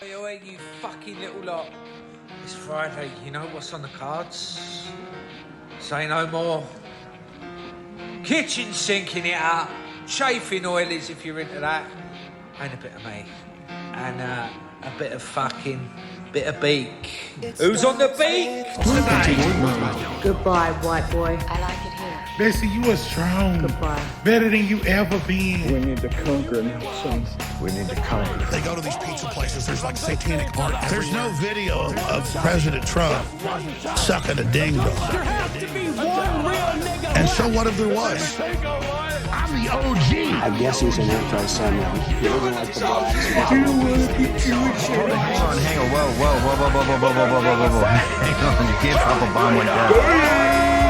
Hey, you fucking little lot. It's Friday, you know what's on the cards? Say no more. Kitchen sinking it up, chafing oilies if you're into that, and a bit of me, and a bit of bit of beak. Who's on the beak today? Goodbye, white boy. I like it here. Bessie, you are strong. Goodbye. Better than you ever been. We need to conquer now, sons. We need to conquer. They go to these pizza places, there's like satanic art. There's no video of President Trump sucking a ding dong. There has to be one real nigga. And so what if there was? I'm the OG. I guess he's an anti-Semite. He doesn't like the blacks. Hang on, whoa. Hang on, you can't drop a bomb like that.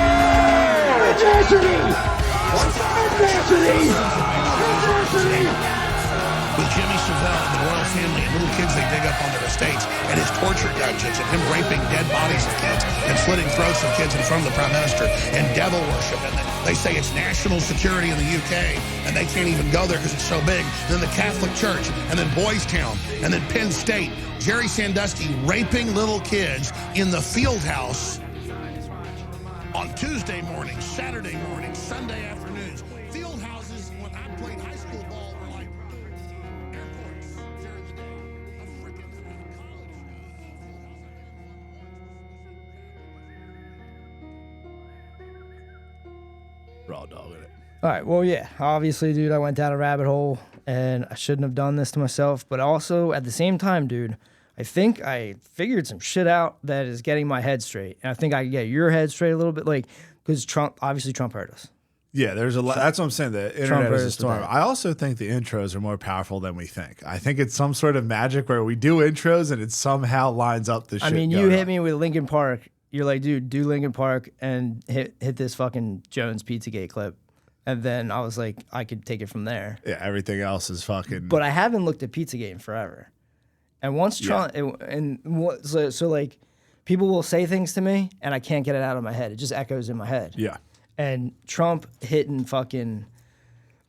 With Jimmy Savile and the royal family and little kids they dig up on their estates and his torture dungeons and him raping dead bodies of kids and slitting throats of kids in front of the Prime Minister and devil worship. And they say it's national security in the UK and they can't even go there because it's so big. And then the Catholic Church and then Boys Town and then Penn State. Jerry Sandusky raping little kids in the field house on Tuesday mornings, Saturday mornings, Sunday afternoons. Field houses, when I played high school ball, were like airports during the day. A freaking college. Raw dogging it. All right, well, yeah, obviously, dude, I went down a rabbit hole, and I shouldn't have done this to myself, but also, at the same time, dude, I think I figured some shit out that is getting my head straight, and I think I can get your head straight a little bit, like, because Trump heard us. Yeah, there's a lot. That's what I'm saying. The internet is a storm. today. I also think the intros are more powerful than we think. I think it's some sort of magic where we do intros and it somehow lines up the shit. I mean, you going hit on. me with Linkin Park. You're like, dude, do Linkin Park and hit this fucking Jones Pizzagate clip. And then I was like, I could take it from there. Yeah, everything else is fucking. But I haven't looked at Pizzagate in forever. And once Trump, so like, people will say things to me and I can't get it out of my head. It just echoes in my head. Yeah. And Trump hitting fucking,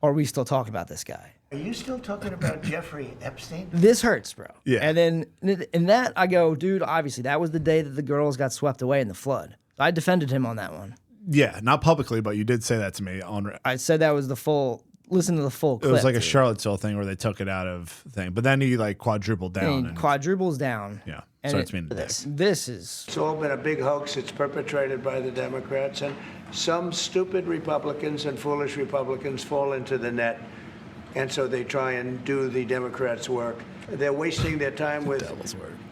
are we still talking about this guy? Are you still talking about Jeffrey Epstein? This hurts, bro. Yeah. And then in that, I go, dude, obviously, that was the day that the girls got swept away in the flood. I defended him on that one. Yeah, not publicly, but you did say that to me on. I said that was the full, listen to the full clip. It was like a dude. Charlottesville thing where they took it out of thing, but then he like quadrupled down. And quadruples down. Yeah, And starts being a dick. this is, It's all been a big hoax. It's perpetrated by the Democrats, and some stupid Republicans and foolish Republicans fall into the net, and so they try and do the Democrats' work. They're wasting their time with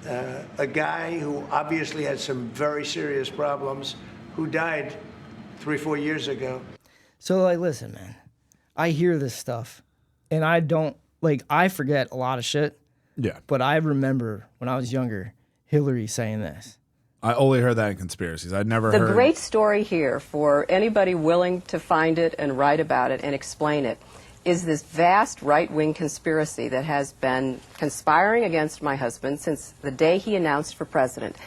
a guy who obviously had some very serious problems, who died 3-4 years ago. so like, listen, man, I hear this stuff and I don't, like, I forget a lot of shit, Yeah, but I remember when I was younger, Hillary saying this. I only heard that in conspiracies. I'd never The heard. great story here for anybody willing to find it and write about it and explain it is this vast right-wing conspiracy that has been conspiring against my husband since the day he announced for president.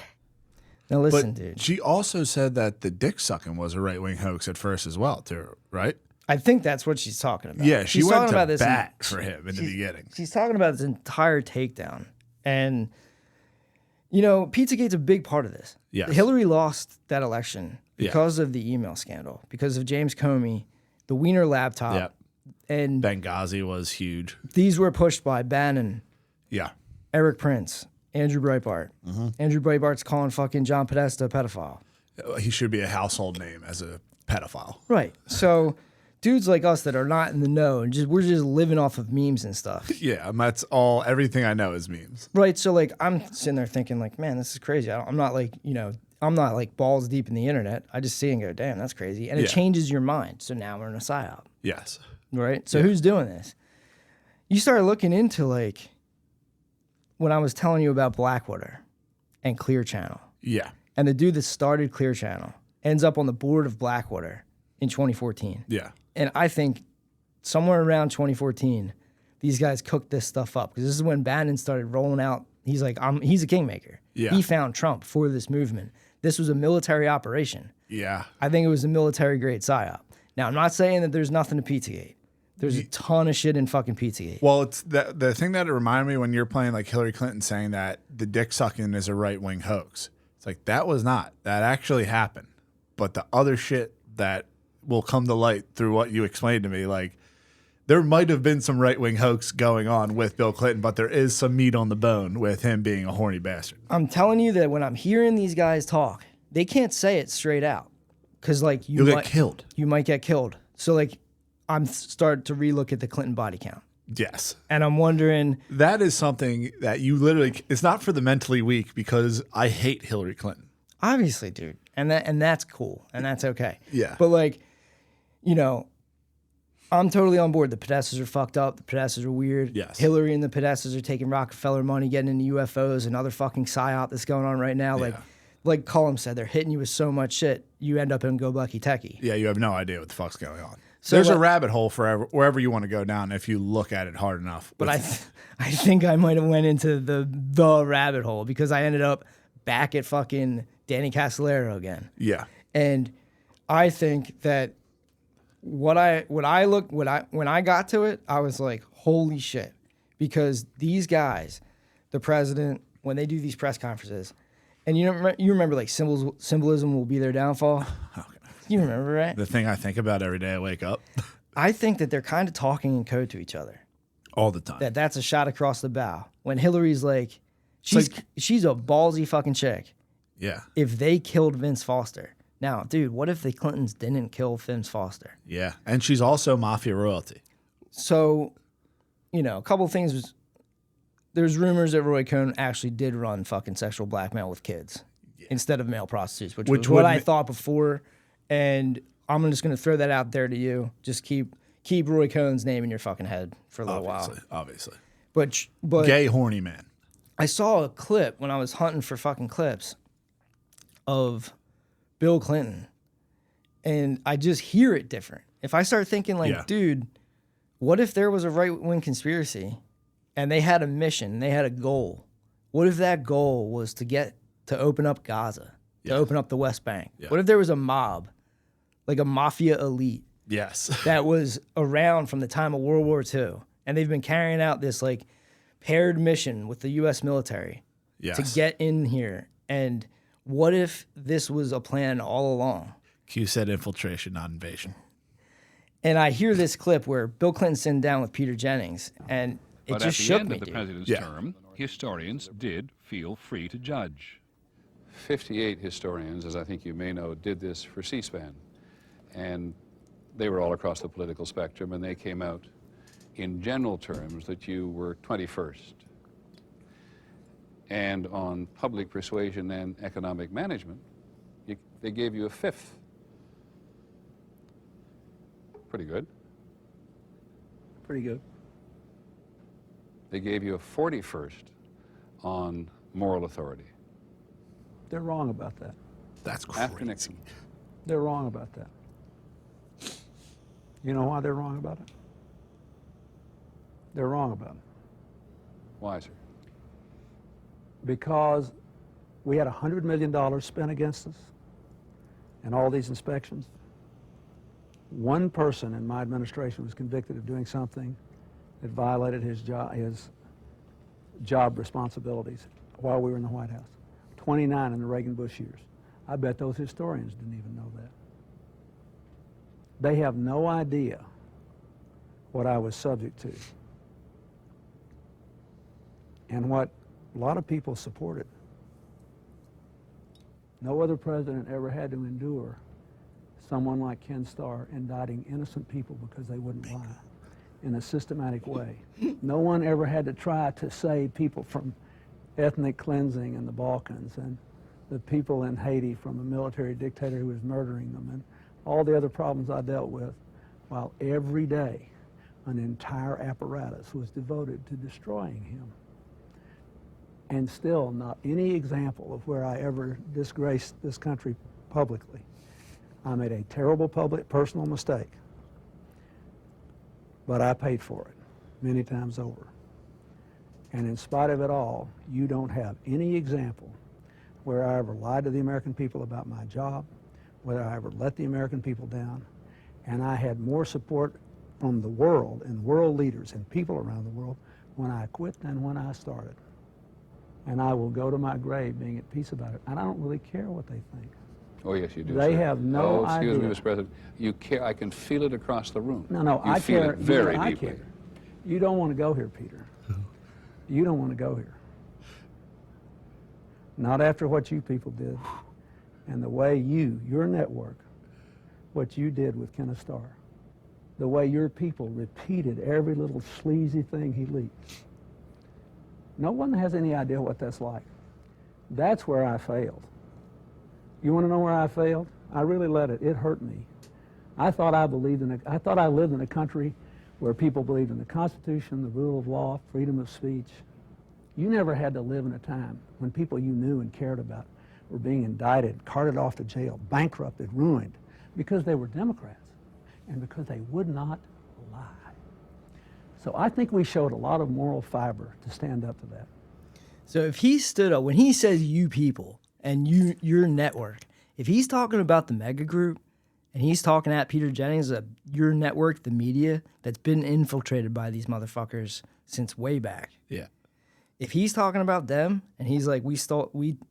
Now listen, But dude, she also said that the dick sucking was a right wing hoax at first as well, too, right? I think that's what she's talking about. Yeah, she She's went talking to about this bat for him in the beginning. She's talking about this entire takedown. And, you know, Pizzagate's a big part of this. Yes. Hillary lost that election because of the email scandal, because of James Comey, the Wiener laptop. Yep. And Benghazi was huge. these were pushed by Bannon, Yeah. Eric Prince, Andrew Breitbart. Andrew Breitbart's calling fucking John Podesta a pedophile. He should be a household name as a pedophile. Right. So dudes like us that are not in the know and we're just living off of memes and stuff. Yeah, and that's everything I know is memes. Right. So like I'm sitting there thinking like, man, this is crazy. I'm not like, you know, I'm not like balls deep in the internet. I just see and go, damn, that's crazy. And it Yeah. changes your mind. So now we're in a psyop. Yes. Right. So who's doing this? You start looking into like when I was telling you about Blackwater and Clear Channel. Yeah. And the dude that started Clear Channel ends up on the board of Blackwater in 2014. Yeah. And I think somewhere around 2014, these guys cooked this stuff up because this is when Bannon started rolling out. He's like, he's a kingmaker. Yeah. He found Trump for this movement. This was a military operation. Yeah. I think it was a military grade psyop. Now, I'm not saying that there's nothing to Pizzagate. There's a ton of shit in fucking Pizzagate. Well, it's the thing that it reminded me when you're playing like Hillary Clinton saying that the dick sucking is a right wing hoax. It's like that was not. That actually happened. But the other shit that will come to light through what you explained to me, like there might have been some right wing hoax going on with Bill Clinton, but there is some meat on the bone with him being a horny bastard. I'm telling you that when I'm hearing these guys talk, they can't say it straight out. Because like You'll get killed. You might get killed. So like I'm starting to relook at the Clinton body count. Yes. And I'm wondering. That is something that you literally, it's not for the mentally weak because I hate Hillary Clinton. Obviously, dude. And that's cool. And that's okay. Yeah. But like, you know, I'm totally on board. The Podestas are fucked up. The Podestas are weird. Yes. Hillary and the Podestas are taking Rockefeller money, getting into UFOs, another fucking psyop that's going on right now. Like Cullum said, they're hitting you with so much shit, you end up in Go Bucky Techie. Yeah, you have no idea what the fuck's going on. So there's a rabbit hole forever, wherever you want to go down if you look at it hard enough. But I think I might have went into the rabbit hole because I ended up back at fucking Danny Castellero again. Yeah. And I think that when I got to it, I was like, holy shit. Because these guys, the president, when they do these press conferences, and you remember like symbolism will be their downfall. Okay. You remember, right? The thing I think about every day I wake up. I think that they're kind of talking in code to each other. All the time. That's a shot across the bow. When Hillary's like, she's a ballsy fucking chick. Yeah. If they killed Vince Foster. Now, dude, what if the Clintons didn't kill Vince Foster? Yeah. And she's also mafia royalty. So, you know, a couple of things was, there's rumors that Roy Cohn actually did run fucking sexual blackmail with kids instead of male prostitutes, which was what I thought before. And I'm just going to throw that out there to you. Just keep Roy Cohn's name in your fucking head for a little while. Obviously. But gay horny man. I saw a clip when I was hunting for fucking clips of Bill Clinton, and I just hear it different. If I start thinking like, dude, what if there was a right-wing conspiracy and they had a mission, they had a goal? What if that goal was to open up Gaza, to open up the West Bank? Yeah. What if there was a mob, like a mafia elite, that was around from the time of World War II, and they've been carrying out this like paired mission with the U.S. military to get in here? And what if this was a plan all along? Q said infiltration, not invasion. And I hear this clip where Bill Clinton's sitting down with Peter Jennings, and it just shook me, But at the end of the president's term, historians did feel free to judge. 58 historians, as I think you may know, did this for C-SPAN. And they were all across the political spectrum, and they came out in general terms that you were 21st. And on public persuasion and economic management, they gave you a 5th. Pretty good. Pretty good. They gave you a 41st on moral authority. They're wrong about that. That's crazy. After Nixon. They're wrong about that. You know why they're wrong about it? They're wrong about it. Why, sir? Because we had $100 million spent against us and all these inspections. One person in my administration was convicted of doing something that violated his job responsibilities while we were in the White House. 29 in the Reagan-Bush years. I bet those historians didn't even know that. They have no idea what I was subject to and what a lot of people supported. No other president ever had to endure someone like Ken Starr indicting innocent people because they wouldn't lie in a systematic way. No one ever had to try to save people from ethnic cleansing in the Balkans and the people in Haiti from a military dictator who was murdering them and all the other problems I dealt with, while every day an entire apparatus was devoted to destroying him. And still not any example of where I ever disgraced this country publicly. I made a terrible personal mistake, but I paid for it many times over. And in spite of it all, you don't have any example where I ever lied to the American people about my job, whether I ever let the American people down, and I had more support from the world and world leaders and people around the world when I quit than when I started. And I will go to my grave being at peace about it. And I don't really care what they think. Oh, yes, you do. They sir. have no idea. Excuse me, Mr. President. You care. I can feel it across the room. No, you I feel care. it very I deeply. care. You don't want to go here, Peter. You don't want to go here. Not after what you people did and the way your network, what you did with Kenneth Starr, the way your people repeated every little sleazy thing he leaked. No one has any idea what that's like. That's where I failed. You want to know where I failed? I really let it. It hurt me. I thought I lived in a country where people believed in the Constitution, the rule of law, freedom of speech. You never had to live in a time when people you knew and cared about were being indicted, carted off to jail, bankrupted, ruined, because they were Democrats and because they would not lie. So I think we showed a lot of moral fiber to stand up to that. So if he stood up, when he says you people and your network, if he's talking about the mega group and he's talking at Peter Jennings, your network, the media that's been infiltrated by these motherfuckers since way back. Yeah. If he's talking about them and he's like, we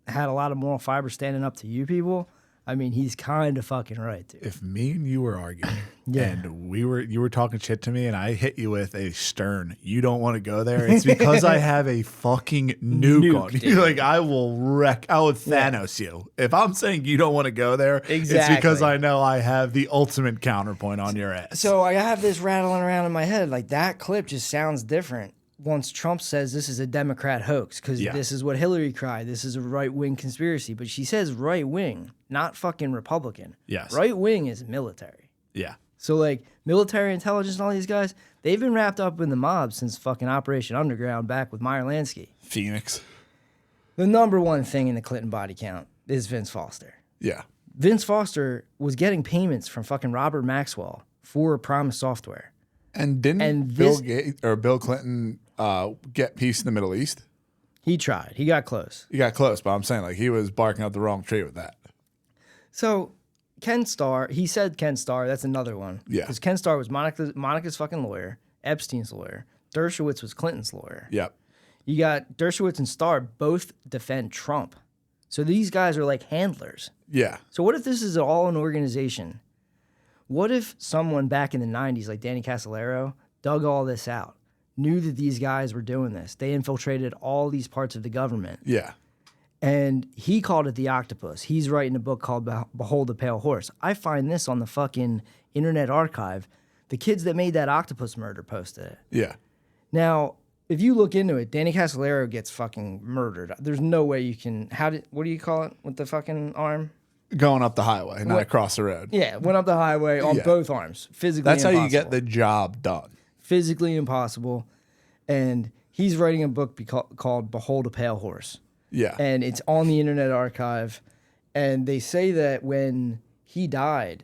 had a lot of moral fiber standing up to you people, I mean, he's kind of fucking right, dude. If me and you were arguing Yeah. and you were talking shit to me and I hit you with a stern, you don't want to go there, it's because I have a fucking nuke on you. dude. Like, I will Thanos you. If I'm saying you don't want to go there, it's Exactly. because I know I have the ultimate counterpoint on your ass. So I have this rattling around in my head. Like, that clip just sounds different once Trump says this is a Democrat hoax because this is what Hillary cried. This is a right-wing conspiracy. But she says right-wing, not fucking Republican. Yes. Right-wing is military. Yeah. So, like, military intelligence and all these guys, they've been wrapped up in the mob since fucking Operation Underground back with Meyer Lansky. Phoenix. The number one thing in the Clinton body count is Vince Foster. Yeah. Vince Foster was getting payments from fucking Robert Maxwell for Promise Software. And didn't Bill Clinton get peace in the Middle East? He tried. He got close. He got close, but I'm saying, like, he was barking up the wrong tree with that. So Ken Starr, he said Ken Starr, that's another one. Yeah. Because Ken Starr was Monica's fucking lawyer, Epstein's lawyer. Dershowitz was Clinton's lawyer. Yep. You got Dershowitz and Starr both defend Trump. So these guys are like handlers. Yeah. So what if this is all an organization? What if someone back in the 90s, like Danny Casolaro, dug all this out, knew that these guys were doing this? They infiltrated all these parts of the government. Yeah. And he called it the octopus. He's writing a book called Behold the Pale Horse. I find this on the fucking Internet Archive. The kids that made that octopus murder posted it. Yeah. Now, if you look into it, Danny Casolaro gets fucking murdered. There's no way you can... what do you call it with the fucking arm? Going up the highway, not across the road. Yeah, went up the highway on both arms. Physically That's impossible. how you get the job done. Physically impossible. And he's writing a book called Behold a Pale Horse. Yeah. And it's on the Internet Archive. And they say that when he died,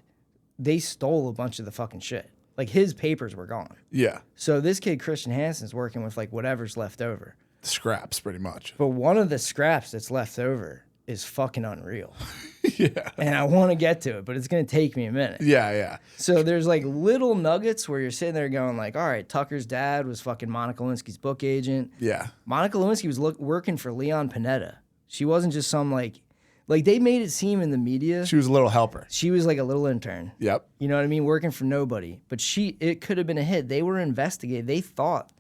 they stole a bunch of the fucking shit. Like, his papers were gone. Yeah. So this kid, Christian Hansen's working with, like, whatever's left over. Scraps, pretty much. But one of the scraps that's left over is fucking unreal. Yeah. And I want to get to it, but it's going to take me a minute. Yeah, yeah. So there's like little nuggets where you're sitting there going like, all right, Tucker's dad was fucking Monica Lewinsky's book agent. Yeah. Monica Lewinsky was working for Leon Panetta. She wasn't just some like they made it seem in the media. She was a little helper. She was like a little intern. Yep. You know what I mean? Working for nobody. But it could have been a hit. They were investigating. They thought,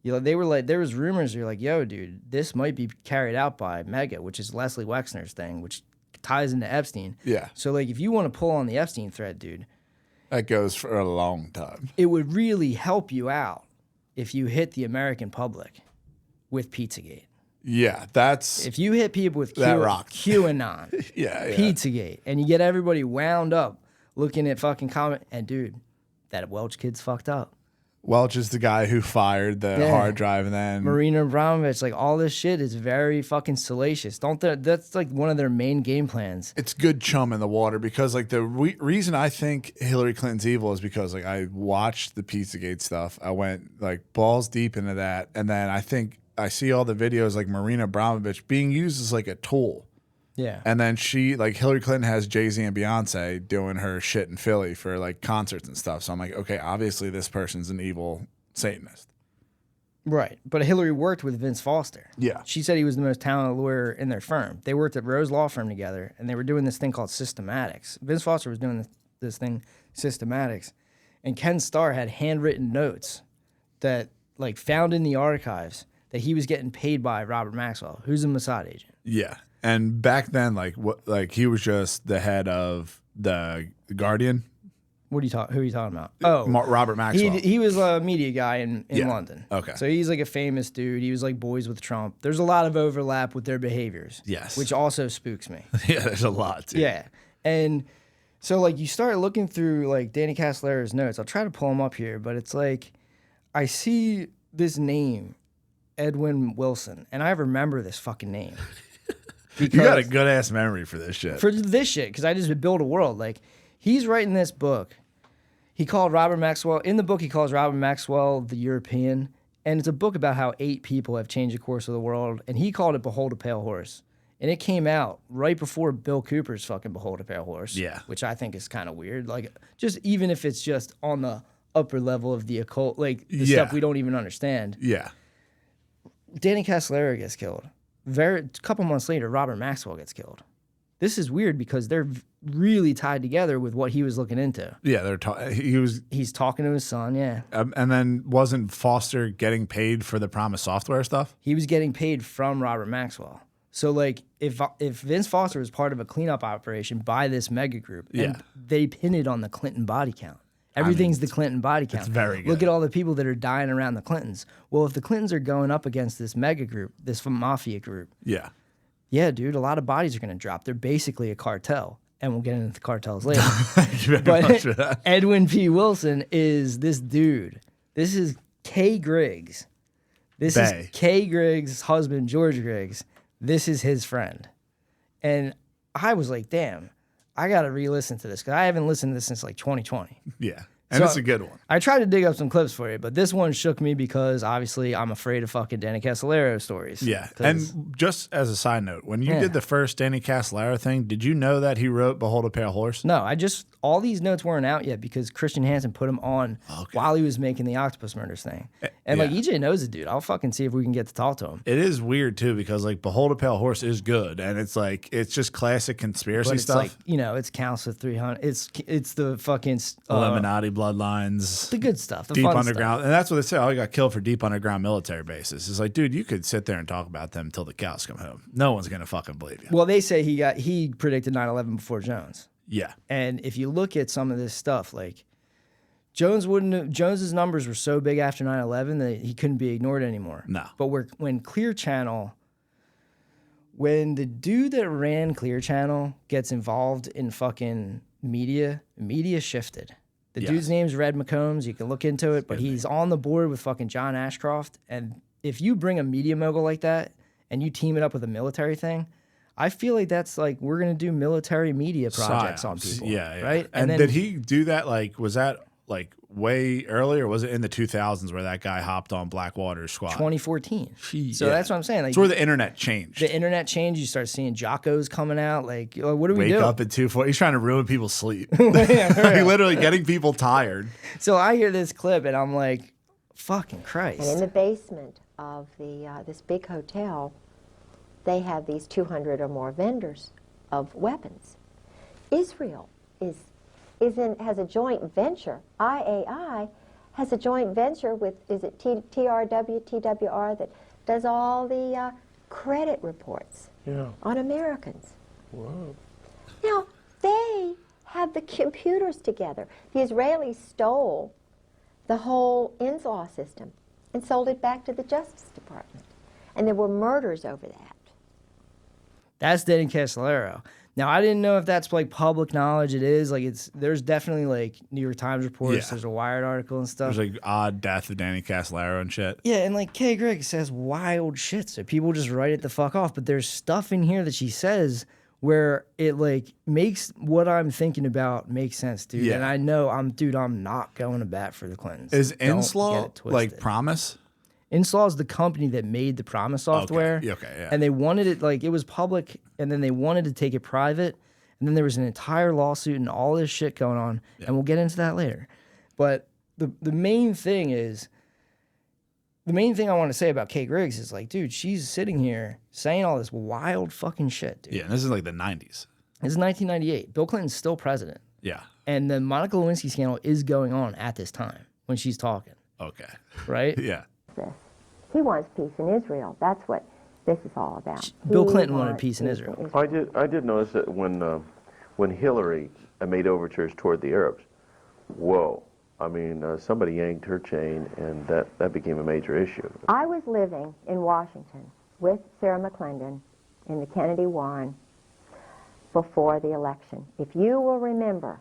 they were like, there was rumors. You're like, yo, dude, this might be carried out by Mega, which is Leslie Wexner's thing, which ties into Epstein. Yeah. So like, if you want to pull on the Epstein thread, dude, that goes for a long time. It would really help you out if you hit the American public with Pizzagate. Yeah, that's... If you hit people with QAnon, yeah, Pizzagate, and you get everybody wound up looking at fucking comment, and dude, that Welch kid's fucked up. Welch is the guy who fired the hard drive, and then Marina Abramovich, like all this shit is very fucking salacious. That's like one of their main game plans. It's good chum in the water because like the reason I think Hillary Clinton's evil is because like I watched the Pizzagate stuff. I went like balls deep into that, and then I think I see all the videos like Marina Abramovich being used as like a tool Yeah. And then Hillary Clinton has Jay-Z and Beyonce doing her shit in Philly for like concerts and stuff. So I'm like, okay, obviously this person's an evil Satanist. Right. But Hillary worked with Vince Foster. Yeah. She said he was the most talented lawyer in their firm. They worked at Rose Law Firm together, and they were doing this thing called Systematics. Vince Foster was doing this thing, Systematics. And Ken Starr had handwritten notes that, like, found in the archives that he was getting paid by Robert Maxwell, who's a Mossad agent. Yeah. And back then, he was just the head of the Guardian. Who are you talking about? Oh, Robert Maxwell. He was a media guy in London. Okay. So he's like a famous dude. He was like boys with Trump. There's a lot of overlap with their behaviors. Yes. Which also spooks me. Yeah, there's a lot, too. Yeah. And so, like, you start looking through, like, Danny Casolaro's notes. I'll try to pull them up here, but it's like, I see this name, Edwin Wilson, and I remember this fucking name. You got a good-ass memory for this shit. For this shit, because I just build a world. Like, he's writing this book. He called Robert Maxwell, in the book he calls Robert Maxwell the European, and it's a book about how 8 people have changed the course of the world, and he called it Behold a Pale Horse. And it came out right before Bill Cooper's fucking Behold a Pale Horse. Yeah. Which I think is kind of weird. Like, just even if it's just on the upper level of the occult, like the stuff we don't even understand. Yeah. Danny Casolaro gets killed. A couple months later, Robert Maxwell gets killed. This is weird because they're really tied together with what he was looking into. Yeah, he's talking to his son, yeah. And then wasn't Foster getting paid for the Promise Software stuff? He was getting paid from Robert Maxwell. So, like, if Vince Foster was part of a cleanup operation by this mega group, and they pin it on the Clinton body count. Everything's the Clinton body count. It's very good. Look at all the people that are dying around the Clintons. Well, if the Clintons are going up against this mega group, this mafia group, yeah, dude, a lot of bodies are going to drop. They're basically a cartel, and we'll get into the cartels later. But Edwin P. Wilson is this dude. This is Kay Griggs. This is Kay Griggs' husband, George Griggs. This is his friend. And I was like, damn, I got to re-listen to this because I haven't listened to this since like 2020. Yeah. And it's a good one. I tried to dig up some clips for you, but this one shook me because obviously I'm afraid of fucking Danny Casolaro stories. Yeah. And just as a side note, when you did the first Danny Casolaro thing, did you know that he wrote Behold a Pale Horse? No, all these notes weren't out yet because Christian Hansen put them on while he was making the Octopus Murders thing. And like EJ knows it, dude. I'll fucking see if we can get to talk to him. It is weird too because like Behold a Pale Horse is good and it's like it's just classic conspiracy stuff. Like, you know, it's Council 300. It's the fucking Illuminati bloodlines. The good stuff. The deep fun underground. stuff. And that's what they say. Oh, he got killed for deep underground military bases. It's like, dude, you could sit there and talk about them until the cows come home. No one's gonna fucking believe you. Well, they say he predicted 9/11 before Jones. Yeah. And if you look at some of this stuff, like Jones's numbers were so big after 9/11 that he couldn't be ignored anymore. No. But when Clear Channel, when the dude that ran Clear Channel gets involved in fucking media shifted. The dude's name's Red McCombs. You can look into it, but he's on the board with fucking John Ashcroft. And if you bring a media mogul like that and you team it up with a military thing, I feel like that's like we're gonna do military media projects on people. Yeah, yeah. Right? And then, did he do that? Like, was that like way earlier? Or was it in the 2000s where that guy hopped on Blackwater's squad? 2014. So that's what I'm saying. Like, it's where the internet changed. The internet changed. You start seeing Jockos coming out. Like, what do we do? Wake up at 2:40. He's trying to ruin people's sleep. Like, literally getting people tired. So I hear this clip and I'm like, fucking Christ. And in the basement of this big hotel, they have these 200 or more vendors of weapons. Israel has a joint venture. IAI has a joint venture with, is it TWR, that does all the credit reports on Americans. Wow. Now, they have the computers together. The Israelis stole the whole INSLAW system and sold it back to the Justice Department. And there were murders over that. That's Danny Casolaro. Now, I didn't know if that's like public knowledge. It is. Like, there's definitely like New York Times reports. Yeah. There's a Wired article and stuff. There's like odd death of Danny Casolaro and shit. Yeah, and like Kay Griggs says wild shit, so people just write it the fuck off. But there's stuff in here that she says where it like makes what I'm thinking about make sense, dude. Yeah. And I know I'm not going to bat for the Clintons. Is INSLAW like Promise? Inslaw is the company that made the Promise software. Okay, yeah. And they wanted it, like, it was public, and then they wanted to take it private. And then there was an entire lawsuit and all this shit going on. Yeah. And we'll get into that later. But the main thing is, the main thing I want to say about Kay Griggs is, like, dude, she's sitting here saying all this wild fucking shit, dude. Yeah, and this is like the 90s. This is 1998. Bill Clinton's still president. Yeah. And the Monica Lewinsky scandal is going on at this time when she's talking. Okay. Right? Yeah. He wants peace in Israel. That's what this is all about. Bill Clinton wanted peace in Israel. I did notice that when Hillary made overtures toward the Arabs, whoa. I mean, somebody yanked her chain, and that became a major issue. I was living in Washington with Sarah McClendon in the Kennedy Warren before the election. If you will remember,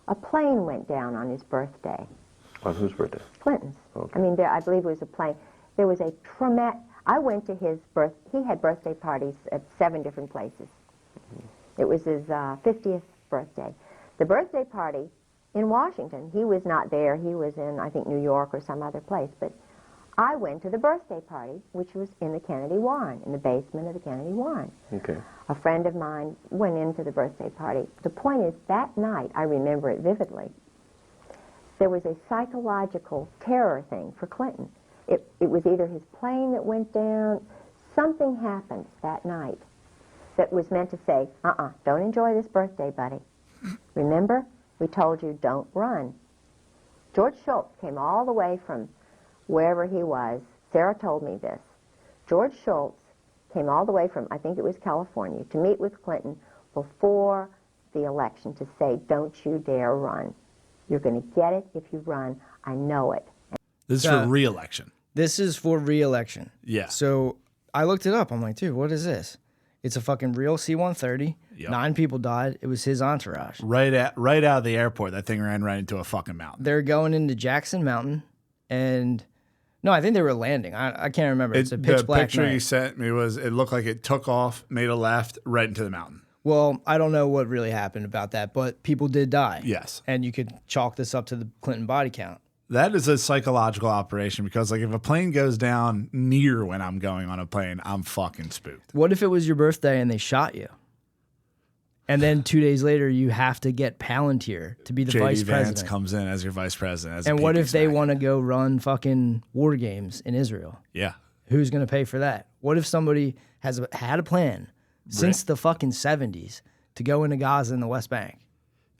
a plane went down on his birthday. On whose birthday? Clinton's. Okay. I mean, I believe it was a plane. There was a traumatic... I went to his birth... He had birthday parties at 7 different places. It was his 50th birthday. The birthday party in Washington, he was not there. He was in, I think, New York or some other place. But I went to the birthday party, which was in the Kennedy Warren, in the basement of the Kennedy Warren. Okay. A friend of mine went into the birthday party. The point is, that night, I remember it vividly, there was a psychological terror thing for Clinton. It was either his plane that went down, something happened that night that was meant to say, don't enjoy this birthday, buddy. Remember, we told you don't run. George Shultz came all the way from wherever he was. Sarah told me this. George Shultz came all the way from, I think it was California, to meet with Clinton before the election to say, don't you dare run. You're going to get it if you run. I know it. This is for re-election. This is for re-election. Yeah. So I looked it up. I'm like, dude, what is this? It's a fucking real C-130. Yep. 9 people died. It was his entourage. Right out of the airport, that thing ran right into a fucking mountain. They're going into Jackson Mountain, and no, I think they were landing. I can't remember. It's a pitch black The picture night. you sent me was, it looked like it took off, made a left, right into the mountain. Well, I don't know what really happened about that, but people did die. Yes. And you could chalk this up to the Clinton body count. That is a psychological operation because, like, if a plane goes down near when I'm going on a plane, I'm fucking spooked. What if it was your birthday and they shot you? And then 2 days later, you have to get Palantir to be the vice Vance president. comes in as your vice president. And what if they want to go run fucking war games in Israel? Yeah. Who's going to pay for that? What if somebody has had a plan since the fucking 70s to go into Gaza and the West Bank?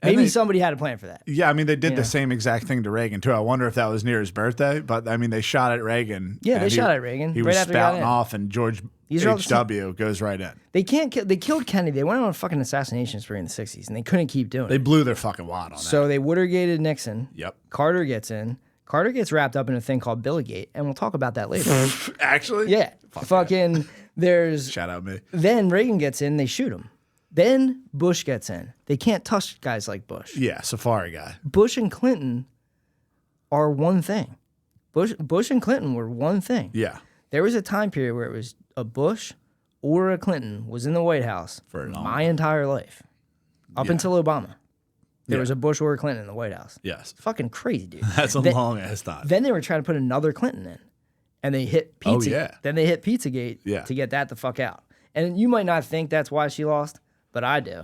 Maybe somebody had a plan for that. Yeah, I mean, they did the same exact thing to Reagan, too. I wonder if that was near his birthday, but, I mean, they shot at Reagan. Yeah, they shot at Reagan. He right was after he got spouting in. off, and George H.W. goes right in. They can't kill. They killed Kennedy. They went on a fucking assassination spree in the 60s, and they couldn't keep doing it. They blew their fucking wad on that. So they Watergated Nixon. Yep. Carter gets in. Carter gets wrapped up in a thing called Billygate, and we'll talk about that later. Actually? Yeah. Fucking, there's... Shout out me. Then Reagan gets in, they shoot him. Then Bush gets in. They can't touch guys like Bush. Yeah, Safari guy. Bush and Clinton are one thing. Bush and Clinton were one thing. Yeah. There was a time period where it was a Bush or a Clinton was in the White House for my entire life. Up until Obama. There was a Bush or a Clinton in the White House. Yes. Fucking crazy, dude. That's a long ass time. Then they were trying to put another Clinton in. And they hit Pizza. Oh, yeah. Then they hit Pizzagate to get that the fuck out. And you might not think that's why she lost, but I do.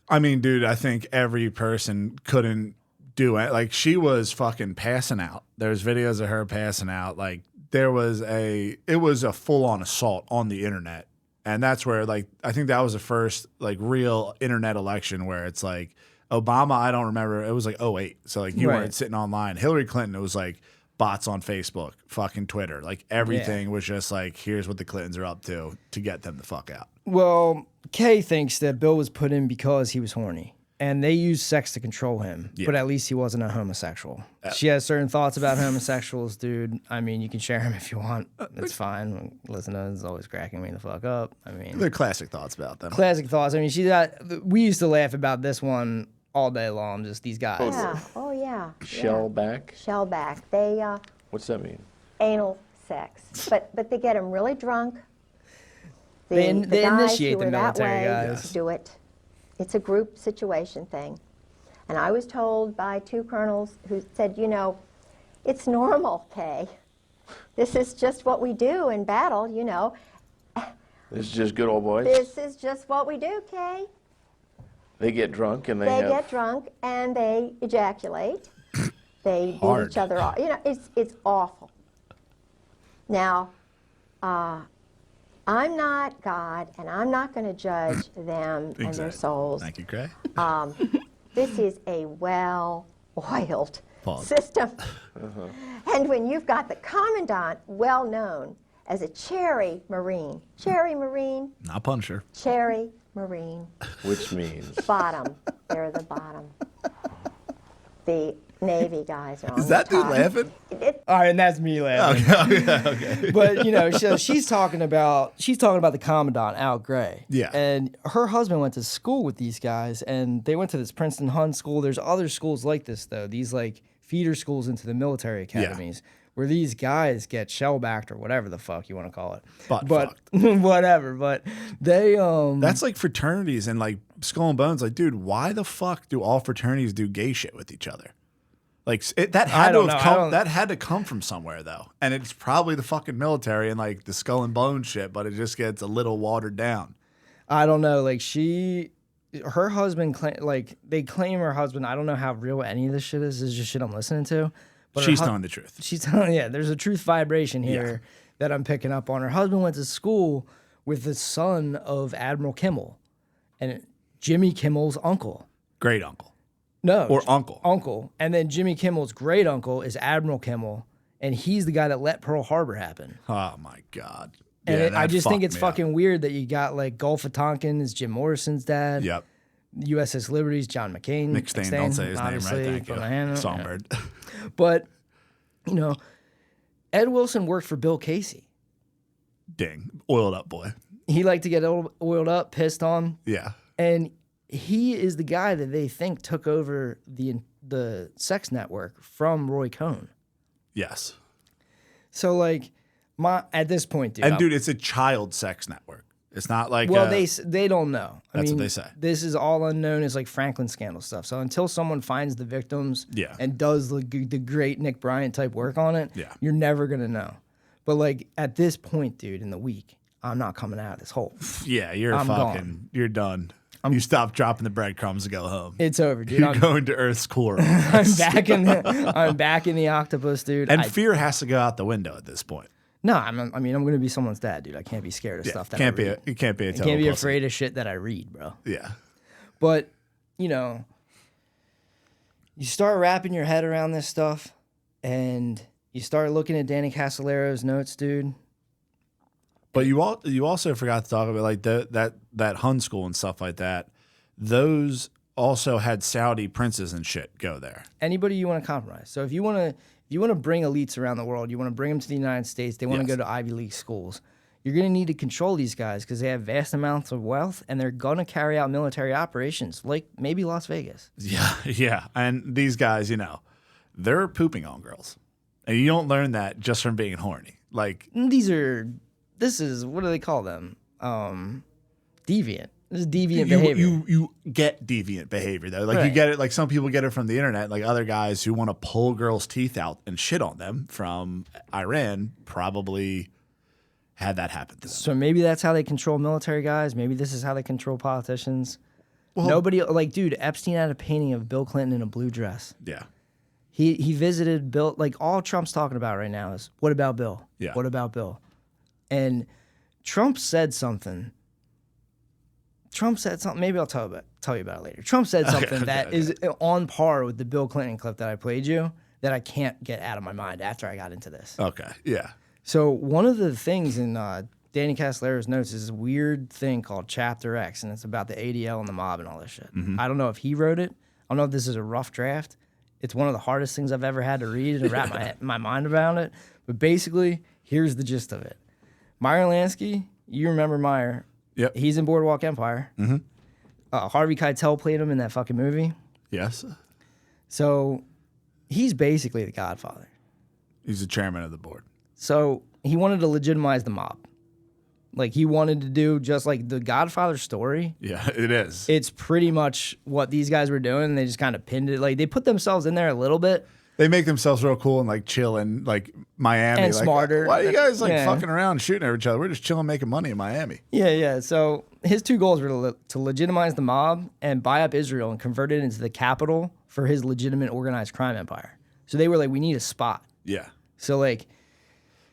I mean, dude, I think every person couldn't do it. Like, she was fucking passing out. There's videos of her passing out. Like, it was a full-on assault on the internet. And that's where, like, I think that was the first, like, real internet election where it's like, Obama, I don't remember. It was like 2008. So, like, you weren't sitting online. Hillary Clinton, it was like bots on Facebook, fucking Twitter. Like, everything was just like, here's what the Clintons are up to get them the fuck out. Well, Kay thinks that Bill was put in because he was horny. And they used sex to control him. Yeah. But at least he wasn't a homosexual. She has certain thoughts about homosexuals, dude. I mean, you can share them if you want. It's fine. Listen to it's always cracking me the fuck up. I mean, they're classic thoughts about them. Classic thoughts. I mean, we used to laugh about this one all day long, just these guys. Yeah. Oh, yeah. Shellback? Shellback. They, what's that mean? Anal sex. But they get them really drunk. They guys initiate who the are that military way guys. do it. It's a group situation thing. And I was told by 2 colonels who said, you know, it's normal, Kay. This is just what we do in battle, you know. This is just good old boys. This is just what we do, Kay. They get drunk and they get drunk and they ejaculate. They beat each other off. You know, it's awful. Now, I'm not God, and I'm not going to judge them and their souls. Thank you, Craig. This is a well-oiled system. And when you've got the commandant well known as a cherry Marine, Not Punisher. cherry Marine, which means bottom, they're the bottom. The Navy guys are on Is that the dude top. laughing? All right, and that's me laughing. Okay. But you know, so she's talking about the commandant, Al Gray. Yeah. And her husband went to school with these guys, and they went to this Princeton Hun school. There's other schools like this though. These like feeder schools into the military academies where these guys get shellbacked or whatever the fuck you want to call it. But whatever. But they That's like fraternities and like Skull and Bones. Like, dude, why the fuck do all fraternities do gay shit with each other? Like that had to come from somewhere though, and it's probably the fucking military and like the Skull and Bones shit. But it just gets a little watered down. I don't know. Like her husband, they claim her husband. I don't know how real any of this shit is. This is just shit I'm listening to. But She's telling the truth. She's telling, there's a truth vibration here that I'm picking up on. Her husband went to school with the son of Admiral Kimmel, and Jimmy Kimmel's uncle. Great uncle. No. Or uncle. Uncle. And then Jimmy Kimmel's great uncle is Admiral Kimmel, and he's the guy that let Pearl Harbor happen. Oh my God. And I just think it's fucking weird that you got like Gulf of Tonkin is Jim Morrison's dad. Yep. USS Liberty's John McCain. Nick Stain, don't say his name right. Thank you. Songbird. But, you know, Ed Wilson worked for Bill Casey. Ding. Oiled up boy. He liked to get oiled up, pissed on. Yeah. And he is the guy that they think took over the sex network from Roy Cohn. Yes. So, like, at this point, dude. And, dude, it's a child sex network. It's not like they don't know. That's what they say. This is all unknown as like Franklin scandal stuff. So until someone finds the victims and does the great Nick Bryant type work on it, you're never gonna know. But like at this point, dude, in the week, I'm not coming out of this hole. Yeah, you're done. You stop dropping the breadcrumbs and go home. It's over, dude. You're going to Earth's core. I'm back in the octopus, dude. And fear has to go out the window at this point. No, I'm going to be someone's dad, dude. I can't be scared of stuff that I read. You can't be a total I can't be pussy. afraid of shit that I read, bro. Yeah. But, you know, you start wrapping your head around this stuff and you start looking at Danny Casolero's notes, dude. But you also forgot to talk about like that Hun school and stuff like that. Those also had Saudi princes and shit go there. Anybody you want to compromise. So if you want to bring elites around the world, you want to bring them to the United States, they want to go to Ivy League schools, you're going to need to control these guys because they have vast amounts of wealth and they're going to carry out military operations like maybe Las Vegas. Yeah. And these guys, you know, they're pooping on girls. And you don't learn that just from being horny. Like this is, what do they call them? Deviant. This is deviant behavior. You get deviant behavior though. Like you get it. Like some people get it from the internet. Like other guys who want to pull girls' teeth out and shit on them from Iran probably had that happen to them. So maybe that's how they control military guys. Maybe this is how they control politicians. Well, nobody like, dude. Epstein had a painting of Bill Clinton in a blue dress. Yeah. He visited Bill. Like all Trump's talking about right now is what about Bill? Yeah. What about Bill? And Trump said something. Maybe I'll tell you about it later. Trump said something that is on par with the Bill Clinton clip that I played you that I can't get out of my mind after I got into this. Okay, yeah. So one of the things in Danny Casolero's notes is this weird thing called Chapter X, and it's about the ADL and the mob and all this shit. Mm-hmm. I don't know if he wrote it. I don't know if this is a rough draft. It's one of the hardest things I've ever had to read and wrap my mind around it. But basically, here's the gist of it. Meyer Lansky, you remember Meyer. Yep. He's in Boardwalk Empire. Mm-hmm. Harvey Keitel played him in that fucking movie. Yes. So he's basically the Godfather. He's the chairman of the board. So he wanted to legitimize the mob. Like he wanted to do just like the Godfather story. Yeah, it is. It's pretty much what these guys were doing. They just kind of pinned it. Like they put themselves in there a little bit, They make themselves real cool and like chill in like Miami. And like, smarter. Why are you guys like Yeah. fucking around shooting at each other? We're just chilling making money in Miami. Yeah. So his two goals were to legitimize the mob and buy up Israel and convert it into the capital for his legitimate organized crime empire. So they were like, we need a spot. Yeah. So like,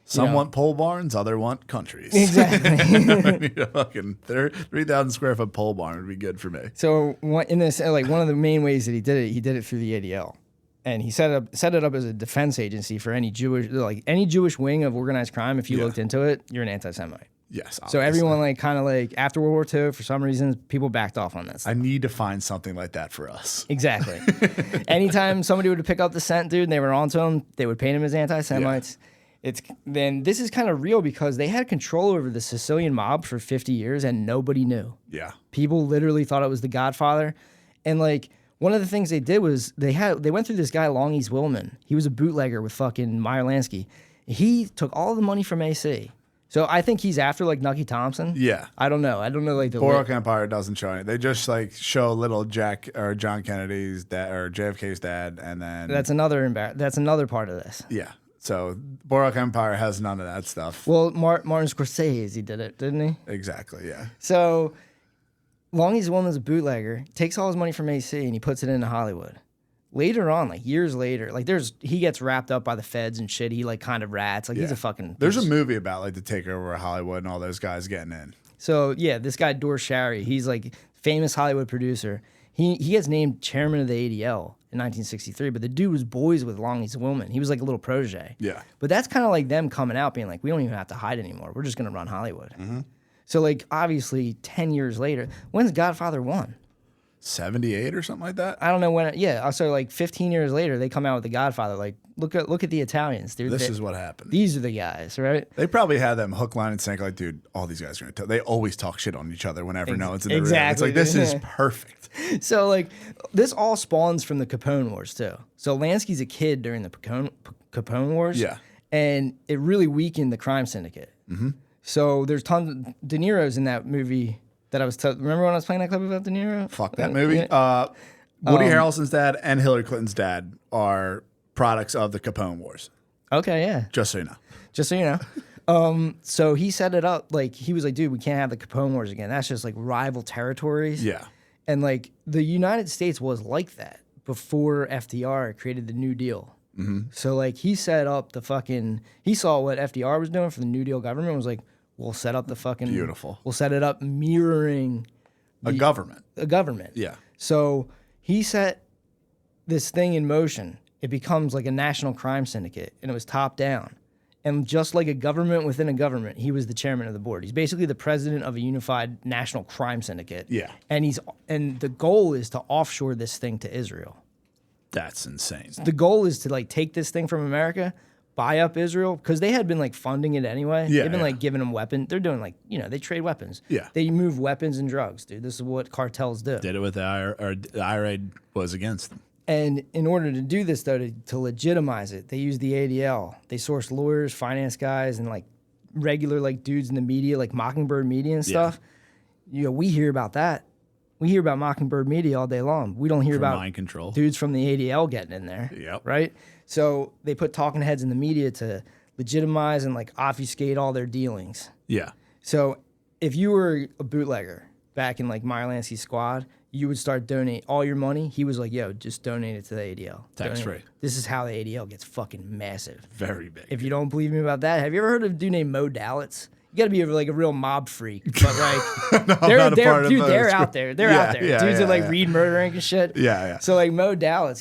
Some want pole barns, other want countries. Exactly. A fucking 3,000 square foot pole barn would be good for me. So in this, like one of the main ways that he did it through the ADL, and he set it up as a defense agency for any Jewish wing of organized crime. If you looked into it, you're an anti-Semite. Yes. So everyone like kind of like after World War II, for some reason, people backed off on this. I need to find something like that for us. Exactly. Anytime somebody would pick up the scent, dude, and they were onto him, they would paint him as anti-Semites. Then this is kind of real because they had control over the Sicilian mob for 50 years and nobody knew. Yeah. People literally thought it was the Godfather. And like one of the things they did was they went through this guy, Longies Willman. He was a bootlegger with fucking Meyer Lansky. He took all the money from AC. So I think he's after like Nucky Thompson. Yeah. I don't know like the Borak Empire doesn't show it. They just like show little Jack or John Kennedy's dad or JFK's dad, and then that's another part of this. Yeah. So Borak Empire has none of that stuff. Well, Martin Scorsese did it, didn't he? Exactly. Yeah. So Longies Willman's a bootlegger, takes all his money from AC and he puts it into Hollywood. Later on, like years later, like he gets wrapped up by the feds and shit. He like kind of rats. Like he's a fucking. There's a movie about like the takeover of Hollywood and all those guys getting in. So yeah, this guy Dor Shari, he's like famous Hollywood producer. He gets named chairman of the ADL in 1963, but the dude was boys with Longies Willman. He was like a little protege. Yeah. But that's kind of like them coming out being like, we don't even have to hide anymore. We're just gonna run Hollywood. Mm-hmm. So like obviously 10 years later, when's Godfather 1? 78 or something like that. I don't know when. Yeah, so like 15 years later, they come out with The Godfather. Like, look at the Italians, dude. This is what happened. These are the guys, right? They probably had them hook, line, and sinker. Like, dude, all these guys are gonna tell. They always talk shit on each other whenever no one's in the room. It's like this is perfect. So like this all spawns from the Capone Wars too. So Lansky's a kid during the Capone Wars. Yeah, and it really weakened the crime syndicate. Mm-hmm. So there's tons of De Niro's in that movie. That I was remember when I was playing that clip about De Niro? Fuck that movie. Woody Harrelson's dad and Hillary Clinton's dad are products of the Capone Wars. Okay, yeah. Just so you know. Just so you know. So he set it up like he was like, dude, we can't have the Capone Wars again. That's just like rival territories. Yeah. And like the United States was like that before FDR created the New Deal. Mm-hmm. So like he set up he saw what FDR was doing for the New Deal government and was like, we'll set up the fucking beautiful. We'll set it up mirroring a government. A government. Yeah. So he set this thing in motion. It becomes like a national crime syndicate, and it was top down. And just like a government within a government, he was the chairman of the board. He's basically the president of a unified national crime syndicate. Yeah. And the goal is to offshore this thing to Israel. That's insane. The goal is to like take this thing from America, buy up Israel, because they had been like funding it anyway. Yeah, They've been like giving them weapons. They're doing like, they trade weapons. Yeah. They move weapons and drugs, dude. This is what cartels do. Did it with the IRA was against them. And in order to do this, though, to legitimize it, they used the ADL. They sourced lawyers, finance guys, and like regular like dudes in the media, like Mockingbird Media and stuff. Yeah. We hear about that. We hear about Mockingbird Media all day long. We don't hear about mind control dudes from the ADL getting in there. Yep. Right? So they put talking heads in the media to legitimize and like obfuscate all their dealings. Yeah. So if you were a bootlegger back in like Meyer Lansky's squad, you would start donate all your money. He was like, yo, just donate it to the ADL. Tax free. This is how the ADL gets fucking massive. Very big. If you don't believe me about that, have you ever heard of a dude named Mo Dalitz? You got to be like a real mob freak, but like no, they're out there. They're out there. Yeah, Dudes that like read Murder Inc. and shit. Yeah. So like Mo Dalitz,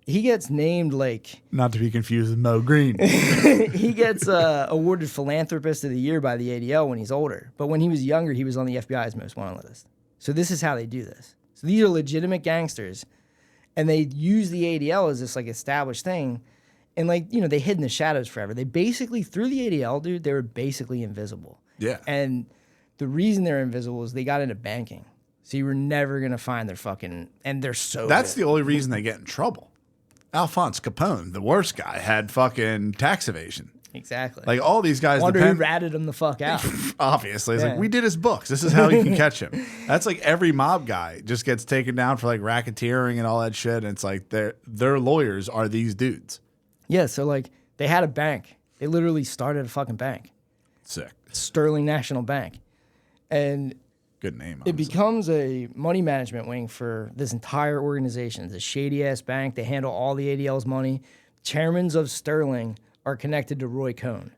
he gets named like not to be confused with Mo Green. He gets awarded Philanthropist of the Year by the ADL when he's older. But when he was younger, he was on the FBI's most wanted list. So this is how they do this. So these are legitimate gangsters, and they use the ADL as this like established thing. And like, they hid in the shadows forever. They basically, through the ADL, dude, they were basically invisible. Yeah. And the reason they're invisible is they got into banking. So you were never going to find their fucking, and they're so That's good. the only reason they get in trouble. Alphonse Capone, the worst guy, had fucking tax evasion. Exactly. Like all these guys Wonder who ratted him the fuck out. Obviously. It's Yeah. like, we did his books. This is how you can catch him. That's like every mob guy just gets taken down for like racketeering and all that shit. And it's like their lawyers are these dudes. Yeah, so like they had a bank. They literally started a fucking bank. Sick. Sterling National Bank. And good name. It becomes a money management wing for this entire organization. It's a shady ass bank. They handle all the ADL's money. Chairmans of Sterling are connected to Roy Cohn.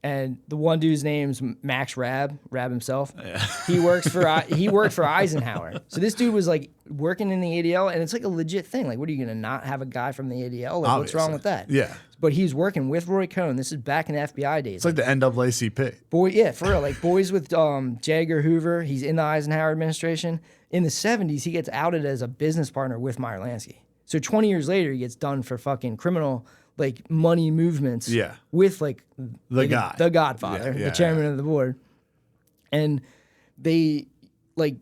And the one dude's name's Max Rabb himself. Yeah. He worked for Eisenhower. So this dude was like working in the ADL, and it's like a legit thing. Like, what are you gonna not have a guy from the ADL? Like, what's wrong with that? Yeah. But he's working with Roy Cohn. This is back in the FBI days. It's like the NAACP. Yeah, for real. Like boys with J. Edgar Hoover. He's in the Eisenhower administration. In the 70s, he gets outed as a business partner with Meyer Lansky. So 20 years later, he gets done for fucking criminal like money movements. Yeah. With like the guy, the Godfather, the chairman of the board, and they like